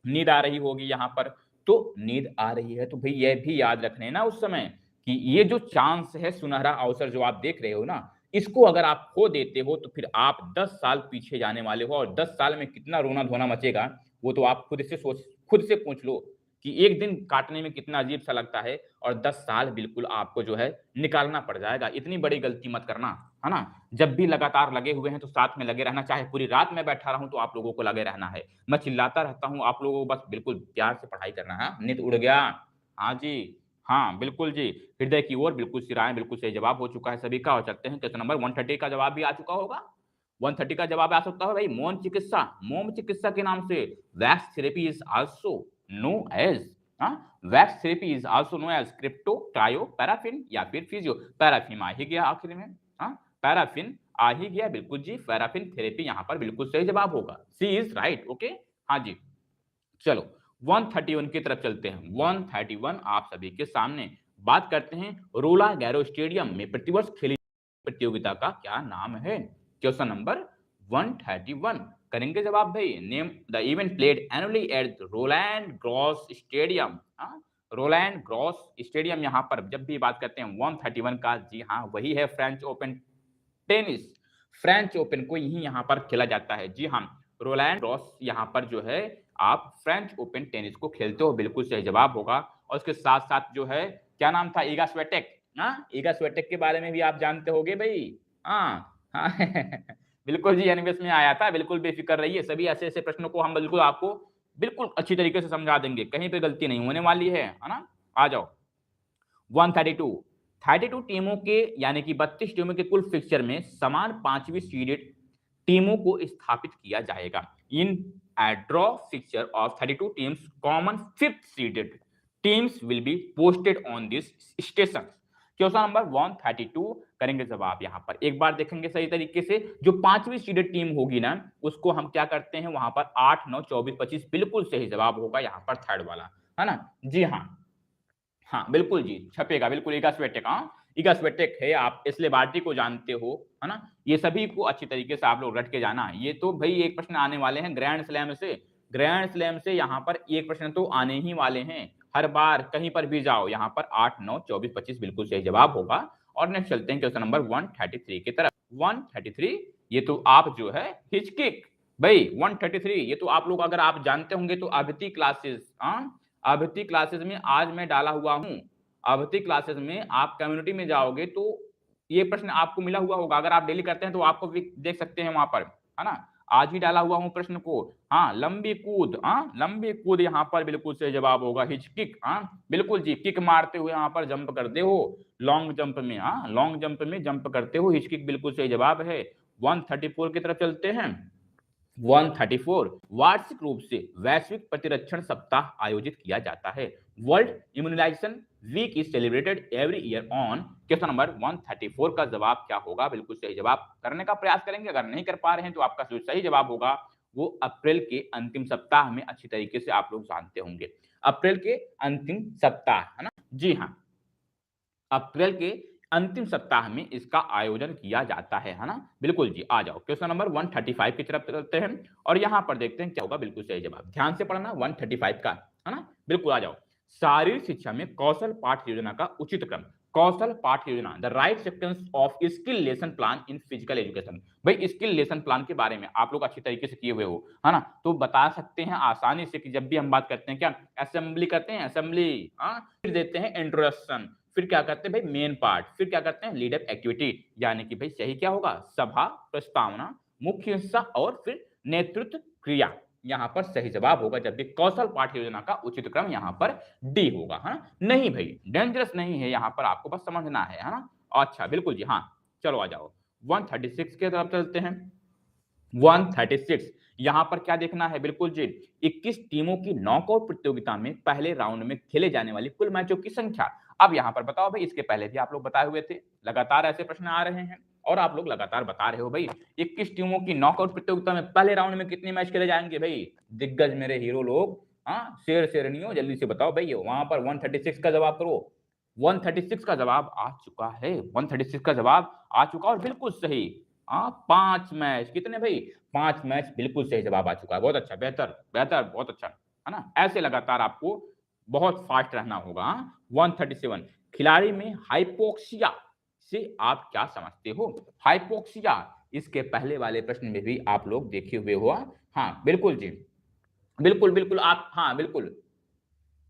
नींद आ रही होगी यहाँ पर। तो नींद आ रही है तो भाई ये भी याद रखने ना उस समय कि ये जो चांस है, सुनहरा अवसर जो आप देख रहे हो ना, इसको अगर आप खो देते हो तो फिर आप 10 साल पीछे जाने वाले हो। और 10 साल में कितना रोना धोना मचेगा वो तो आप खुद से पूछ लो कि एक दिन काटने में कितना अजीब सा लगता है, और 10 साल बिल्कुल आपको जो है निकालना पड़ जाएगा। इतनी बड़ी गलती मत करना, है ना। जब भी लगातार लगे हुए हैं तो साथ में लगे रहना। चाहे पूरी रात में बैठा रहूं तो आप लोगों को लगे रहना है। मैं चिल्लाता रहता हूँ, आप लोगों को बस बिल्कुल प्यार से पढ़ाई करना है। नींद उड़ गया? हाँ जी, हाँ बिल्कुल जी। हृदय की ओर बिल्कुल सिराएं, बिल्कुल सही जवाब हो चुका है सभी का। और चलते हैं क्वेश्चन नंबर 130 का जवाब भी आ चुका होगा। 130 का जवाब आ सकता है भाई मोम चिकित्सा। मोम चिकित्सा के नाम से wax therapy is also know as, wax therapy is also know as crypto, cryo, paraffin या फिर फिजियो। पैराफिन आ ही गया आखिर में, हाँ पैराफिन आ ही गया। बिल्कुल जी, पैराफिन थेरेपी यहाँ पर बिल्कुल सही जवाब होगा। सी इज राइट। ओके हाँ जी। चलो 131 की तरफ चलते हैं। 131 आप सभी के सामने बात करते हैं। रोला गैरो स्टेडियम में प्रतिवर्ष खेली प्रतियोगिता का क्या नाम है? क्वेश्चन नंबर 131 करेंगे जवाब भाई। Name the event played annually at Roland Garros stadium. Roland Garros stadium यहाँ पर जब भी बात करते हैं 131 का, जी हाँ वही है French open tennis. French open को यही यहाँ पर खेला जाता है। जी हाँ, रोलैंड ग्रॉस यहाँ पर जो है आप फ्रेंच ओपन टेनिस को खेलते हो। बिल्कुल सही जवाब होगा। और उसके साथ साथ जो है क्या नाम था? ईगा स्वेटेक। हाँ ईगा स्वेटेक के बारे में भी आप जानते होगे भाई। हाँ हाँ बिल्कुल जी, एनवीएस में आया था। बिल्कुल बेफिक्र रहिए, सभी ऐसे ऐसे प्रश्नों को हम बिल्कुल आपको बिल्कुल अच्छी तरीके से समझा देंगे। कहीं पे गलती नहीं होने वाली है ना। आ जाओ 132 32 टीमों के यानी कि 32 टीमों के कुल फिक्सचर में समान 5वीं सीडेड टीमों को स्थापित किया जाएगा। इन a draw fixture of 32 teams, common 5th seeded teams will be posted on this station। Question number 132 करेंगे जवाब। यहाँ पर एक बार देखेंगे सही तरीके से। जो 5वीं सीडेड टीम होगी ना, उसको हम क्या करते हैं वहां पर 8, 9, 24, 25 बिल्कुल सही जवाब होगा यहाँ पर थर्ड वाला, है ना। जी हाँ, हाँ बिल्कुल जी छपेगा बिल्कुल। ईगा स्वेटेक, हाँ ईगा स्वेटेक है। आप इसलिए बाल्टी को जानते हो, है ना। ये सभी को अच्छी तरीके से आप लोग रट के जाना। ये तो भाई एक प्रश्न आने वाले हैं ग्रैंड स्लैम से। ग्रैंड स्लैम से यहाँ पर एक प्रश्न तो आने ही वाले हैं हर बार, कहीं पर भी जाओ। यहाँ पर 8, 9, 24, 25 बिल्कुल सही जवाब होगा। और नेक्स्ट चलते हैं क्वेश्चन नंबर 133 की तरफ। 133 ये तो आप जो है हिचकिक भाई। 133 ये तो आप लोग अगर आप जानते होंगे तो अभिति क्लासेस, अभिति क्लासेस में आज मैं डाला हुआ हूं। अभिति क्लासेस में आप कम्युनिटी में जाओगे तो ये प्रश्न आपको मिला हुआ होगा। अगर आप डेली करते हैं तो आपको भी देख सकते हैं वहां पर, है ना। आज ही डाला हुआ हूं प्रश्न को। हाँ लंबी कूद, हाँ लंबी कूद यहाँ पर बिल्कुल सही जवाब होगा। हिचकिक, हाँ बिल्कुल जी, किक मारते हुए यहाँ पर जंप करते हो लॉन्ग जंप में, हाँ लॉन्ग जंप में जंप करते हो। हिचकिक बिल्कुल सही जवाब है। 134 की तरफ चलते हैं। 134 वार्षिक रूप से वैश्विक प्रतिरक्षण सप्ताह आयोजित किया जाता है। World immunisation week is celebrated every year on. Question number 134 का जवाब क्या होगा? बिल्कुल सही जवाब करने का प्रयास करेंगे। अगर नहीं कर पा रहे हैं तो आपका जो सही जवाब होगा वो अप्रैल के अंतिम सप्ताह में, अच्छी तरीके से आप लोग जानते होंगे, अप्रैल के अंतिम सप्ताह, है ना? जी हाँ, अप्रैल के अंतिम सप्ताह में इसका आयोजन किया जाता है ना? बिल्कुल जी, आ जाओ क्वेश्चन नंबर 135 की तरफ चलते हैं और यहां पर देखते हैं क्या होगा। बिल्कुल सही जवाब, ध्यान से पढ़ना 135 का, है ना? बिल्कुल आ जाओ। शारीरिक शिक्षा में कौशल पाठ्य योजना का उचित क्रम। कौशल पाठ्य योजना, the right sequence of skill lesson plan in physical education. भाई स्किल लेसन प्लान के बारे में आप लोग अच्छी तरीके से किए हुए हो, है ना? तो बता सकते हैं आसानी से कि जब भी हम बात करते हैं क्या असेंबली करते हैं, असेंबली, फिर देते हैं इंट्रोडक्शन, फिर क्या करते हैं भाई मेन पार्ट, फिर क्या करते हैं लीड अप एक्टिविटी, यानी कि भाई सही क्या होगा? सभा, प्रस्तावना, मुख्य हिस्सा और फिर नेतृत्व क्रिया। यहां पर सही जवाब होगा जब भी कौशल पाठ्य योजना का उचित क्रम यहां पर डी होगा, है ना? नहीं भाई डेंजरस नहीं है, यहां पर आपको बस समझना है ना? अच्छा बिल्कुल जी, हाँ चलो आ जाओ 136 की तरफ चलते हैं। 136 यहां पर क्या देखना है? बिल्कुल जी, 21 टीमों की नॉकआउट प्रतियोगिता में पहले राउंड में खेले जाने वाली कुल मैचों की संख्या। अब यहां पर बताओ भाई, इसके पहले भी आप लोग बताए हुए थे, लगातार ऐसे प्रश्न आ रहे हैं और आप लोग लगातार बता रहे हो भाई 21 टीमों की नॉकआउट प्रतियोगिता में पहले राउंड में कितने मैच खेले जाएंगे भाई? दिग्गज मेरे हीरो लोग, हाँ शेर शेरनियों, जल्दी से बताओ भाई। वहां पर 136 का जवाब करो। 136 का जवाब आ चुका है, 136 का जवाब आ चुका और बिल्कुल सही। 5 मैच, कितने भाई? 5 मैच, बिल्कुल सही जवाब आ चुका है। बहुत अच्छा, बेहतर बेहतर, बहुत अच्छा, है ना? ऐसे लगातार आपको बहुत फास्ट रहना होगा। 137 खिलाड़ी में हाइपोक्सिया से आप क्या समझते हो? हाइपोक्सिया, इसके पहले वाले प्रश्न में भी आप लोग देखे हुए हो। हाँ बिल्कुल जी, बिल्कुल बिल्कुल आप, हाँ बिल्कुल,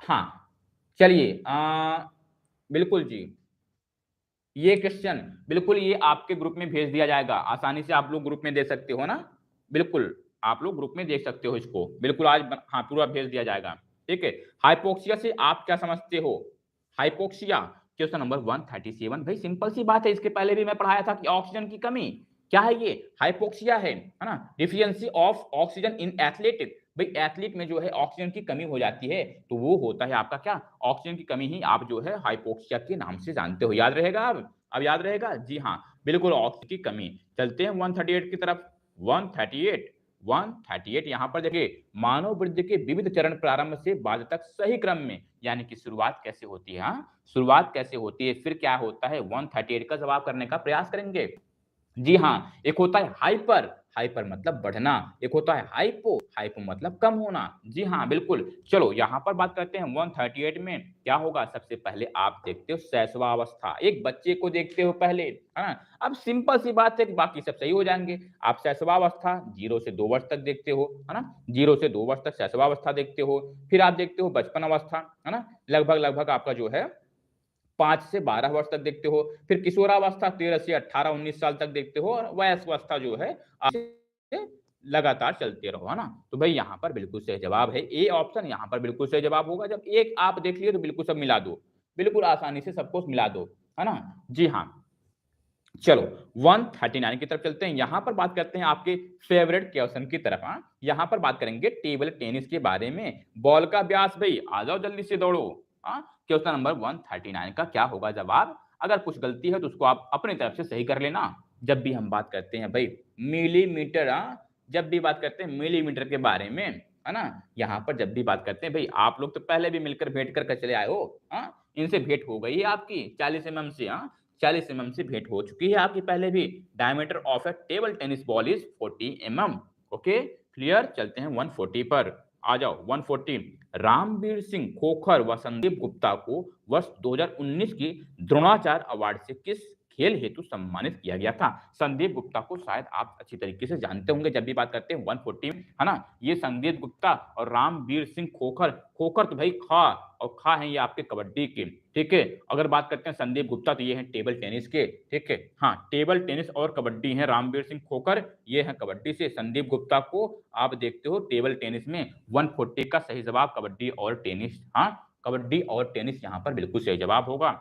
हाँ चलिए बिल्कुल जी, ये क्वेश्चन बिल्कुल ये आपके ग्रुप में भेज दिया जाएगा, आसानी से आप लोग ग्रुप में दे सकते हो ना? बिल्कुल आप लोग ग्रुप में देख सकते हो इसको, बिल्कुल आज हाँ पूरा भेज दिया जाएगा। ठीक है, हाइपोक्सिया से आप क्या समझते हो? हाइपोक्सिया, क्वेश्चन नंबर 137 भाई सिंपल सी बात है, इसके पहले भी मैं पढ़ाया था कि ऑक्सीजन की कमी क्या है, ये हाइपोक्सिया है ना? Deficiency of oxygen in athletic, भाई एथलीट में जो है ऑक्सीजन की कमी हो जाती है तो वो होता है आपका क्या? ऑक्सीजन की कमी ही आप जो है हाइपोक्सिया के नाम से जानते हो। याद रहेगा? अब याद रहेगा? जी हाँ बिल्कुल, ऑक्सीजन की कमी। चलते हैं 138 की तरफ। 138, 138 यहां पर देखिए, मानव वृद्धि के विविध चरण प्रारंभ से बाद तक सही क्रम में, यानी कि शुरुआत कैसे होती है, शुरुआत कैसे होती है, फिर क्या होता है, 138 का जवाब करने का प्रयास करेंगे। जी हाँ, एक होता है हाइपर, हाइपर मतलब बढ़ना, एक होता है हाइपो, हाइपो मतलब कम होना। जी हाँ बिल्कुल, चलो यहां पर बात करते हैं 138 में क्या होगा। सबसे पहले आप देखते हो शैशवावस्था, एक बच्चे को देखते हो पहले, है ना? अब सिंपल सी बात है कि बाकी सब सही हो जाएंगे। आप शैशवावस्था 0 से 2 वर्ष तक देखते हो, है ना? 0 से 2 वर्ष तक शैशवावस्था देखते हो। फिर आप देखते हो बचपन अवस्था, है ना? लगभग लगभग आपका जो है 5 से 12 वर्ष तक देखते हो। फिर किशोरावस्था 13 से 18-19 साल तक देखते हो और वयस्वस्था जो है लगातार चलते रहो, है ना? तो भाई यहाँ पर बिल्कुल सही जवाब है ए ऑप्शन, यहाँ पर बिल्कुल सही जवाब होगा। जब एक आप देख लिए तो बिल्कुल सब मिला दो, बिल्कुल आसानी से सबको मिला दो, है ना? जी हाँ, चलो 139 की तरफ चलते हैं। यहां पर बात करते हैं आपके फेवरेट क्वेश्चन की तरफ। यहां पर बात करेंगे टेबल टेनिस के बारे में। बॉल का व्यास, भाई आ जाओ जल्दी से दौड़ो। क्वेश्चन नंबर 139 का क्या होगा जवाब? अगर कुछ गलती है तो उसको आप अपनी तरफ से सही कर लेना। जब भी हम बात करते हैं भाई मिलीमीटर, जब भी बात करते हैं मिलीमीटर के बारे में, है ना? यहाँ पर जब भी बात करते हैं भाई, आप लोग तो पहले भी मिलकर भेंट कर चले आए हो, इनसे भेंट हो गई है आपकी 40 mm से, 40 mm से भेंट हो चुकी है आपकी पहले भी। Diameter of A table tennis ball is 40 mm। Okay clear, चलते हैं 140 पर। आ जाओ 140। रामवीर सिंह खोखर व संदीप गुप्ता को वर्ष 2019 की द्रोणाचार्य अवार्ड से किस खेल हेतु सम्मानित किया गया था? संदीप गुप्ता को शायद आप अच्छी तरीके से जानते होंगे जब भी बात करते हैं 140, है ना? ये संदीप गुप्ता और रामवीर सिंह खोखर, खोखर तो भाई खा और खा है ये आपके कबड्डी के। ठीक है, अगर बात करते हैं संदीप गुप्ता तो ये हैं टेबल टेनिस के। ठीक है, हाँ टेबल टेनिस और कबड्डी हैं रामवीर सिंह खोखर, ये हैं कबड्डी से। संदीप गुप्ता को आप देखते हो टेबल टेनिस में। 140 का सही जवाब कबड्डी और टेनिस, हाँ कबड्डी और टेनिस यहाँ पर बिल्कुल सही जवाब होगा।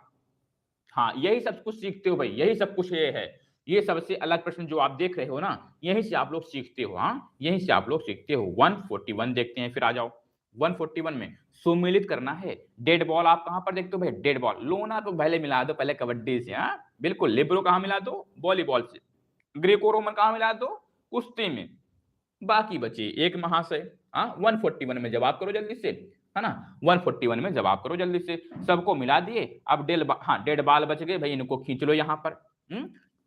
हाँ यही सब कुछ सीखते हो भाई, यही सब कुछ ये है, ये सबसे अलग प्रश्न जो आप देख रहे हो ना, यहीं से आप लोग सीखते हो। हाँ, यहीं से आप लोग सीखते हो। 141 देखते हैं, फिर आ जाओ। 141 में सुमेलित करना है। डेड बॉल आप कहां पर देखते हो भाई? डेड बॉल लोना तो पहले मिला दो, पहले कबड्डी से। हाँ बिल्कुल। लिब्रो कहां मिला दो? वॉलीबॉल से। ग्रेको रोमन कहां मिला दो? कुश्ती में। बाकी बचे एक महाशय। हाँ 141 में जवाब करो जल्दी से, है ना? 141 में जवाब करो जल्दी से। सबको मिला दिए। अब डेड बॉल बच गए भाई, इनको खींच लो यहां पर।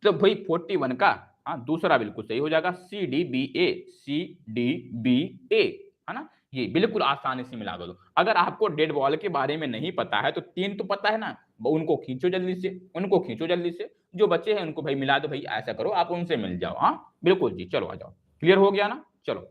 तो भाई 41 का हाँ दूसरा बिल्कुल सही हो जाएगा, सी डी बी ए। सी डी बी ए, है ना? ये बिल्कुल आसानी से मिला दो। अगर आपको डेड बॉल के बारे में नहीं पता है तो 3 तो पता है ना, उनको खींचो जल्दी से, उनको खींचो जल्दी से। जो बच्चे हैं उनको भाई मिला दो। भाई ऐसा करो, आप उनसे मिल जाओ। हाँ बिल्कुल जी, चलो आ जाओ। क्लियर हो गया ना? चलो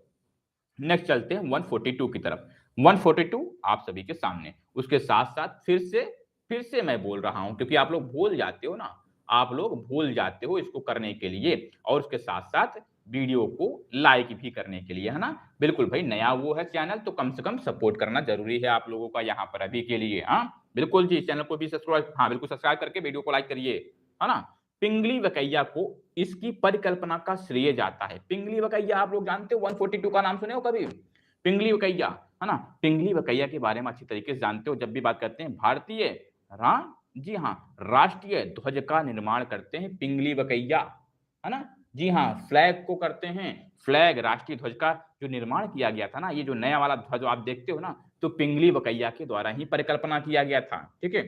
नेक्स्ट चलते हैं 142 की तरफ। 142 आप सभी के सामने। उसके साथ साथ फिर से मैं बोल रहा हूं, क्योंकि आप लोग भूल जाते हो ना, आप लोग भूल जाते हो इसको करने के लिए, और उसके साथ साथ वीडियो को लाइक भी करने के लिए, है ना? बिल्कुल भाई, नया वो है चैनल तो कम से कम सपोर्ट करना जरूरी है आप लोगों का यहाँ पर अभी के लिए। हाँ बिल्कुल जी, चैनल को भी सब्सक्राइब, हाँ बिल्कुल सब्सक्राइब करके वीडियो को लाइक करिए, है ना? पिंगली वकैया को इसकी परिकल्पना का श्रेय जाता है। पिंगली वकैया आप लोग जानते हो? 142 का नाम सुने हो कभी? पिंगली वकैया, है ना? पिंगली वकैया के बारे में अच्छी तरीके से जानते हो। जब भी बात करते हैं भारतीय, हाँ जी हाँ, राष्ट्रीय ध्वज का निर्माण करते हैं पिंगली वकैया, है ना? जी हाँ, फ्लैग को करते हैं। फ्लैग, राष्ट्रीय ध्वज का जो निर्माण किया गया था ना, ये जो नया वाला ध्वज आप देखते हो ना, तो पिंगली वकैया के द्वारा ही परिकल्पना किया गया था। ठीक है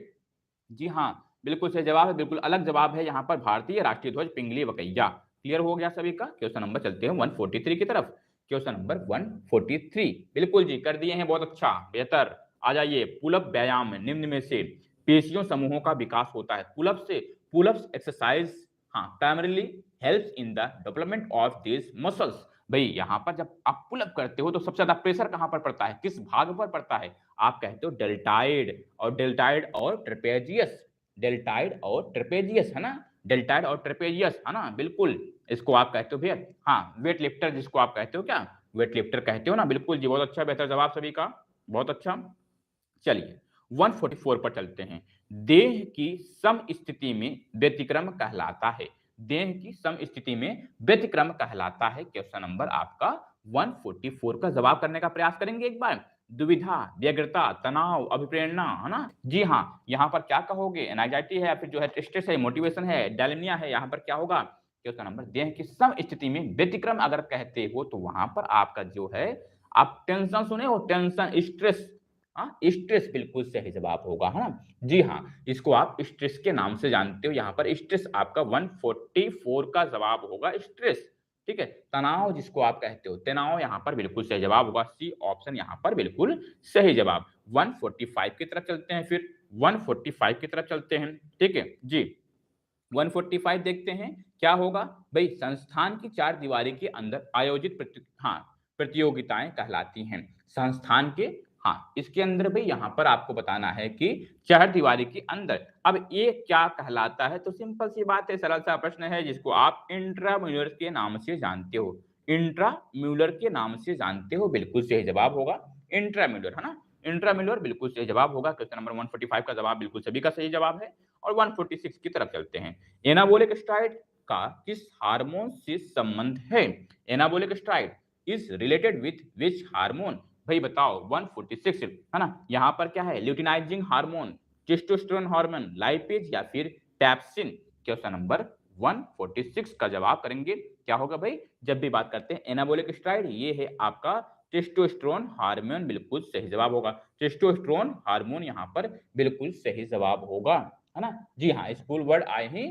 जी हाँ, बिल्कुल सही जवाब है, बिल्कुल अलग जवाब है यहाँ पर, भारतीय राष्ट्रीय ध्वज पिंगली वकैया। क्लियर हो गया सभी का? क्वेश्चन नंबर चलते हैं 143 की तरफ। क्वेश्चन नंबर 143, बिल्कुल जी कर दिए हैं, बहुत अच्छा, बेहतर। आ जाइए। पुलअप व्यायाम में निम्न में से पेशियों समूहों का विकास होता है। पुलअप्स एक्सरसाइज हाँ primarily helps in the development of this muscles. भाई यहाँ पर जब आप पुलअप करते हो तो सबसे ज्यादा प्रेशर कहां पर पड़ता है? किस भाग पर पड़ता है? आप कहते हो डेल्टाइड और ट्रेपेजियस। डेल्टाइड और ट्रेपेजियस, है ना? डेल्टाइड और ट्रेपेजियस, है ना? बिल्कुल। इसको आप कहते हो भैया, हाँ वेट लिफ्टर, जिसको आप कहते हो क्या? वेट लिफ्टर कहते हो ना? बिल्कुल जी, बहुत अच्छा, बेहतर जवाब सभी का, बहुत अच्छा। चलिए 144 पर चलते हैं। देह की सम स्थिति में व्यतिक्रम कहलाता है। देह की सम स्थिति में व्यतिक्रम कहलाता है। क्वेश्चन नंबर आपका 144 का जवाब करने का प्रयास करेंगे एक बार। दुविधा, व्यग्रता, तनाव, अभिप्रेरणा, है ना? जी हाँ, यहाँ पर क्या कहोगे? एनाइजाइटी है या फिर जो है स्ट्रेस है, मोटिवेशन है, डायलेमिया है, यहाँ पर क्या होगा? क्वेश्चन नंबर, देह की सम स्थिति में व्यतिक्रम अगर कहते हो तो वहां पर आपका जो है, आप टेंशन सुने हो? Tension, stress. हाँ स्ट्रेस बिल्कुल सही जवाब होगा, है ना? जी हाँ, इसको आप स्ट्रेस के नाम से जानते हो। यहाँ पर स्ट्रेस आपका 144 का जवाब होगा, स्ट्रेस। ठीक है, तनाव जिसको आप कहते हो, तनाव यहाँ पर बिल्कुल सही जवाब होगा, सी ऑप्शन यहाँ पर बिल्कुल सही जवाब। 145 की तरफ चलते हैं, फिर 145 की तरफ चलते हैं। ठीक है जी, 145 देखते हैं क्या होगा भाई। संस्थान की चार दीवारी के अंदर आयोजित प्रतियोगिताएं कहलाती हैं। संस्थान के, हाँ इसके अंदर भाई यहाँ पर आपको बताना है कि चार दीवारी के अंदर, अब ये क्या कहलाता है? तो सिंपल सी बात है, सरल सा प्रश्न है, जिसको आप इंट्राम्यूलर के नाम से जानते हो। इंट्राम्यूलर के नाम से जानते हो, बिल्कुल सही जवाब होगा इंट्राम्यूलर, है ना? इंट्राम्यूलर बिल्कुल सही जवाब होगा। क्वेश्चन नंबर 145 का जवाब बिल्कुल सभी का सही जवाब है। और 146 की तरफ चलते हैं। एनाबोलिक स्टेरॉइड का किस हार्मोन से संबंध है? Anabolic steroid is related with which hormone? भाई बताओ 146, है ना? यहाँ पर क्या है? Luteinizing hormone, testosterone hormone, lipase या फिर टैप्सिन। क्वेश्चन नंबर 146 का जवाब करेंगे क्या होगा भाई? जब भी बात करते हैं एनाबोलिक स्टेरॉइड, ये है आपका टेस्टोस्टेरोन हार्मोन, बिल्कुल सही जवाब होगा। टेस्टोस्टेरोन हार्मोन यहाँ पर बिल्कुल सही जवाब होगा, है ना? जी हाँ, स्कूल वर्ड आए ही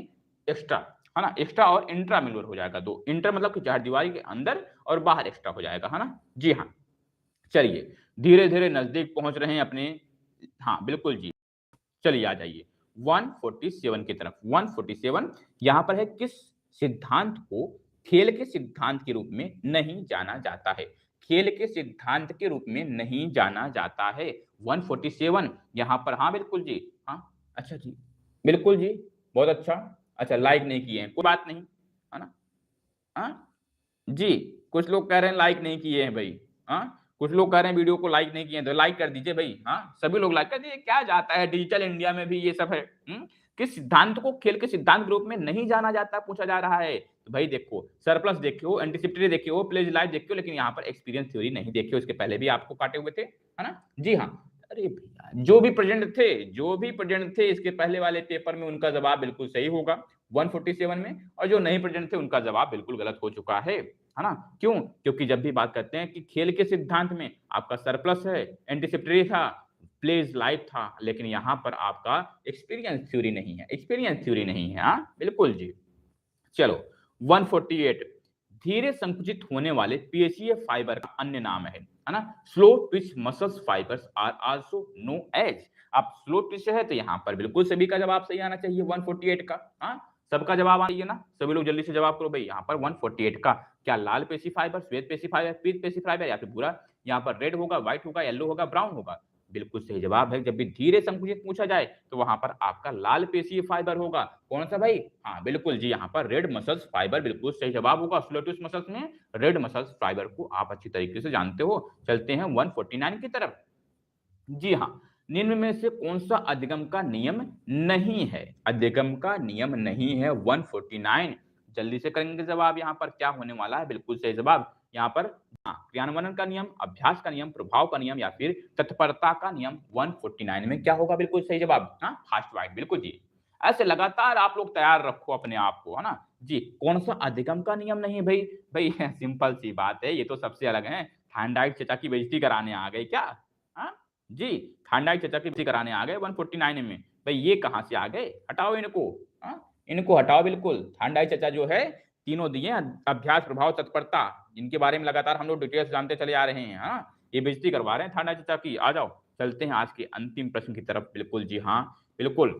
एक्स्ट्रा, है ना? एक्स्ट्रा और इंट्राम्यूलर हो जाएगा, दो इंटर मतलब कि चार दीवारी के अंदर और बाहर एक्स्ट्रा हो जाएगा, है ना? जी हाँ, चलिए धीरे धीरे नजदीक पहुंच रहे हैं अपने, हाँ बिल्कुल जी। चलिए आ जाइए 147 की तरफ। 147 यहां पर है, किस सिद्धांत को खेल के सिद्धांत के रूप में नहीं जाना जाता है? खेल के सिद्धांत के रूप में नहीं जाना जाता है। 147 यहां पर, हाँ बिल्कुल जी, हाँ अच्छा जी, बिल्कुल जी, बहुत अच्छा। अच्छा लाइक नहीं किए हैं, कोई बात नहीं, है ना? हाँ जी, कुछ लोग कह रहे हैं लाइक नहीं किए हैं भाई। हाँ कुछ लोग कह रहे हैं वीडियो को लाइक नहीं किए हैं, तो लाइक कर दीजिए भाई। हाँ सभी लोग लाइक कर दीजिए, क्या जाता है, डिजिटल इंडिया में भी ये सब है। किस सिद्धांत को खेल के सिद्धांत के रूप में नहीं जाना जाता पूछा जा रहा है। तो भाई देखो, सरप्लस देखे हो, एंटीसिपेटरी देखे हो, प्लेज लाइफ देखे हो, लेकिन यहाँ पर एक्सपीरियंस थ्योरी नहीं देखे हो। इसके पहले भी आपको काटे हुए थे, है ना? जी हाँ। अरे भैया, जो भी प्रेजेंट थे इसके पहले वाले पेपर में, उनका जवाब बिल्कुल सही होगा 147 में, और जो नहीं प्रेजेंट थे उनका जवाब बिल्कुल गलत हो चुका है ना? क्यों? क्योंकि जब भी बात करते हैं कि खेल के सिद्धांत में आपका सरप्लस है, एंटीसिपेटरी था, प्लेज लाइफ था, लेकिन यहाँ पर आपका एक्सपीरियंस थ्योरी नहीं है, एक्सपीरियंस थ्योरी नहीं है। हाँ बिल्कुल जी। चलो 148, धीरे संकुचित होने वाले पेशीय फाइबर का अन्य नाम है ना? Slow twitch muscles fibres are also know as. आप स्लो ट्विच है तो यहाँ पर बिल्कुल सभी का जवाब सही आना चाहिए 148 का। हाँ, सबका जवाब आना चाहिए ना? सभी लोग जल्दी से जवाब करो भाई। यहाँ पर 148 का क्या लाल पेशी फाइबर, श्वेत पेशी फाइबर, पीत पेशी फाइबर, या फिर पूरा यहाँ पर रेड होगा, व्हाइट होगा, येलो होगा, ब्राउन होगा? बिल्कुल सही जवाब है। जब भी धीरे संकुचित पूछा जाए तो वहां पर आपका लाल पेशीय फाइबर होगा। कौन सा भाई? हाँ बिल्कुल जी, यहाँ पर रेड मसल्स फाइबर बिल्कुल सही जवाब होगा। स्लो ट्विच मसल्स में रेड मसल्स फाइबर को आप अच्छी तरीके से जानते हो। चलते हैं 149 की तरफ। जी हाँ, निम्न में से कौन सा अधिगम का नियम नहीं है? अधिगम का नियम नहीं है 149। जल्दी से करेंगे जवाब। यहाँ पर क्या होने वाला है? बिल्कुल सही जवाब यहाँ पर हाँ, क्रियान्वयन का नियम, अभ्यास का नियम, प्रभाव का नियम, या फिर तत्परता का नियम। 149 में क्या होगा? बिल्कुल सही जवाब हाँ, फास्ट वाइड। बिल्कुल जी। ऐसे लगातार आप लोग तैयार रखो अपने आप को, है ना जी? कौन सा अधिगम का नियम नहीं है भाई? भाई सिंपल सी बात है, ये तो सबसे अलग है। थांडाइट चचा की बेइज्जती कराने आ गए क्या? हाँ जी, थांडाइट चचा की बेइज्जती कराने आ गए 149 में। भाई ये कहाँ से आ गए? हटाओ इनको। हाँ, इनको हटाओ बिल्कुल। थांडाइट चचा जो है तीनों दिए, अभ्यास, प्रभाव, तत्परता, इनके बारे में लगातार हम लोग डिटेल्स जानते चले आ रहे हैं। हाँ, ये बेइज्जती करवा रहे हैं थांडाइट चचा की। आ जाओ, चलते हैं आज के अंतिम प्रश्न की तरफ। बिल्कुल जी हाँ, बिल्कुल।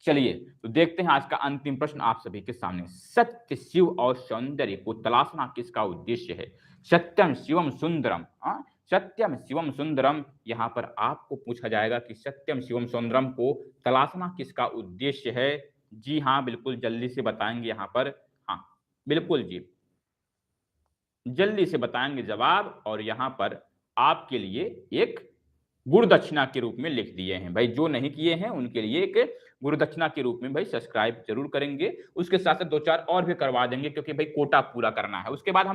चलिए तो देखते हैं आज का अंतिम प्रश्न आप सभी के सामने। सत्य, शिव और सौंदर्य को तलाशना किसका उद्देश्य है? सत्यम शिवम सुंदरम। सत्यम शिवम सुंदरम, यहाँ पर आपको पूछा जाएगा कि सत्यम शिवम सुंदरम को तलाशना किसका उद्देश्य है? जी हाँ बिल्कुल, जल्दी से बताएंगे यहाँ पर। हाँ बिल्कुल जी, जल्दी से बताएंगे जवाब। और यहाँ पर आपके लिए एक गुरु दक्षिणा के रूप में लिख दिए हैं भाई। जो नहीं किए हैं उनके लिए एक गुरु दक्षिणा के रूप में भाई सब्सक्राइब जरूर करेंगे। उसके साथ साथ 2-4 और भी करवा देंगे, क्योंकि भाई कोटा पूरा करना है। उसके बाद हम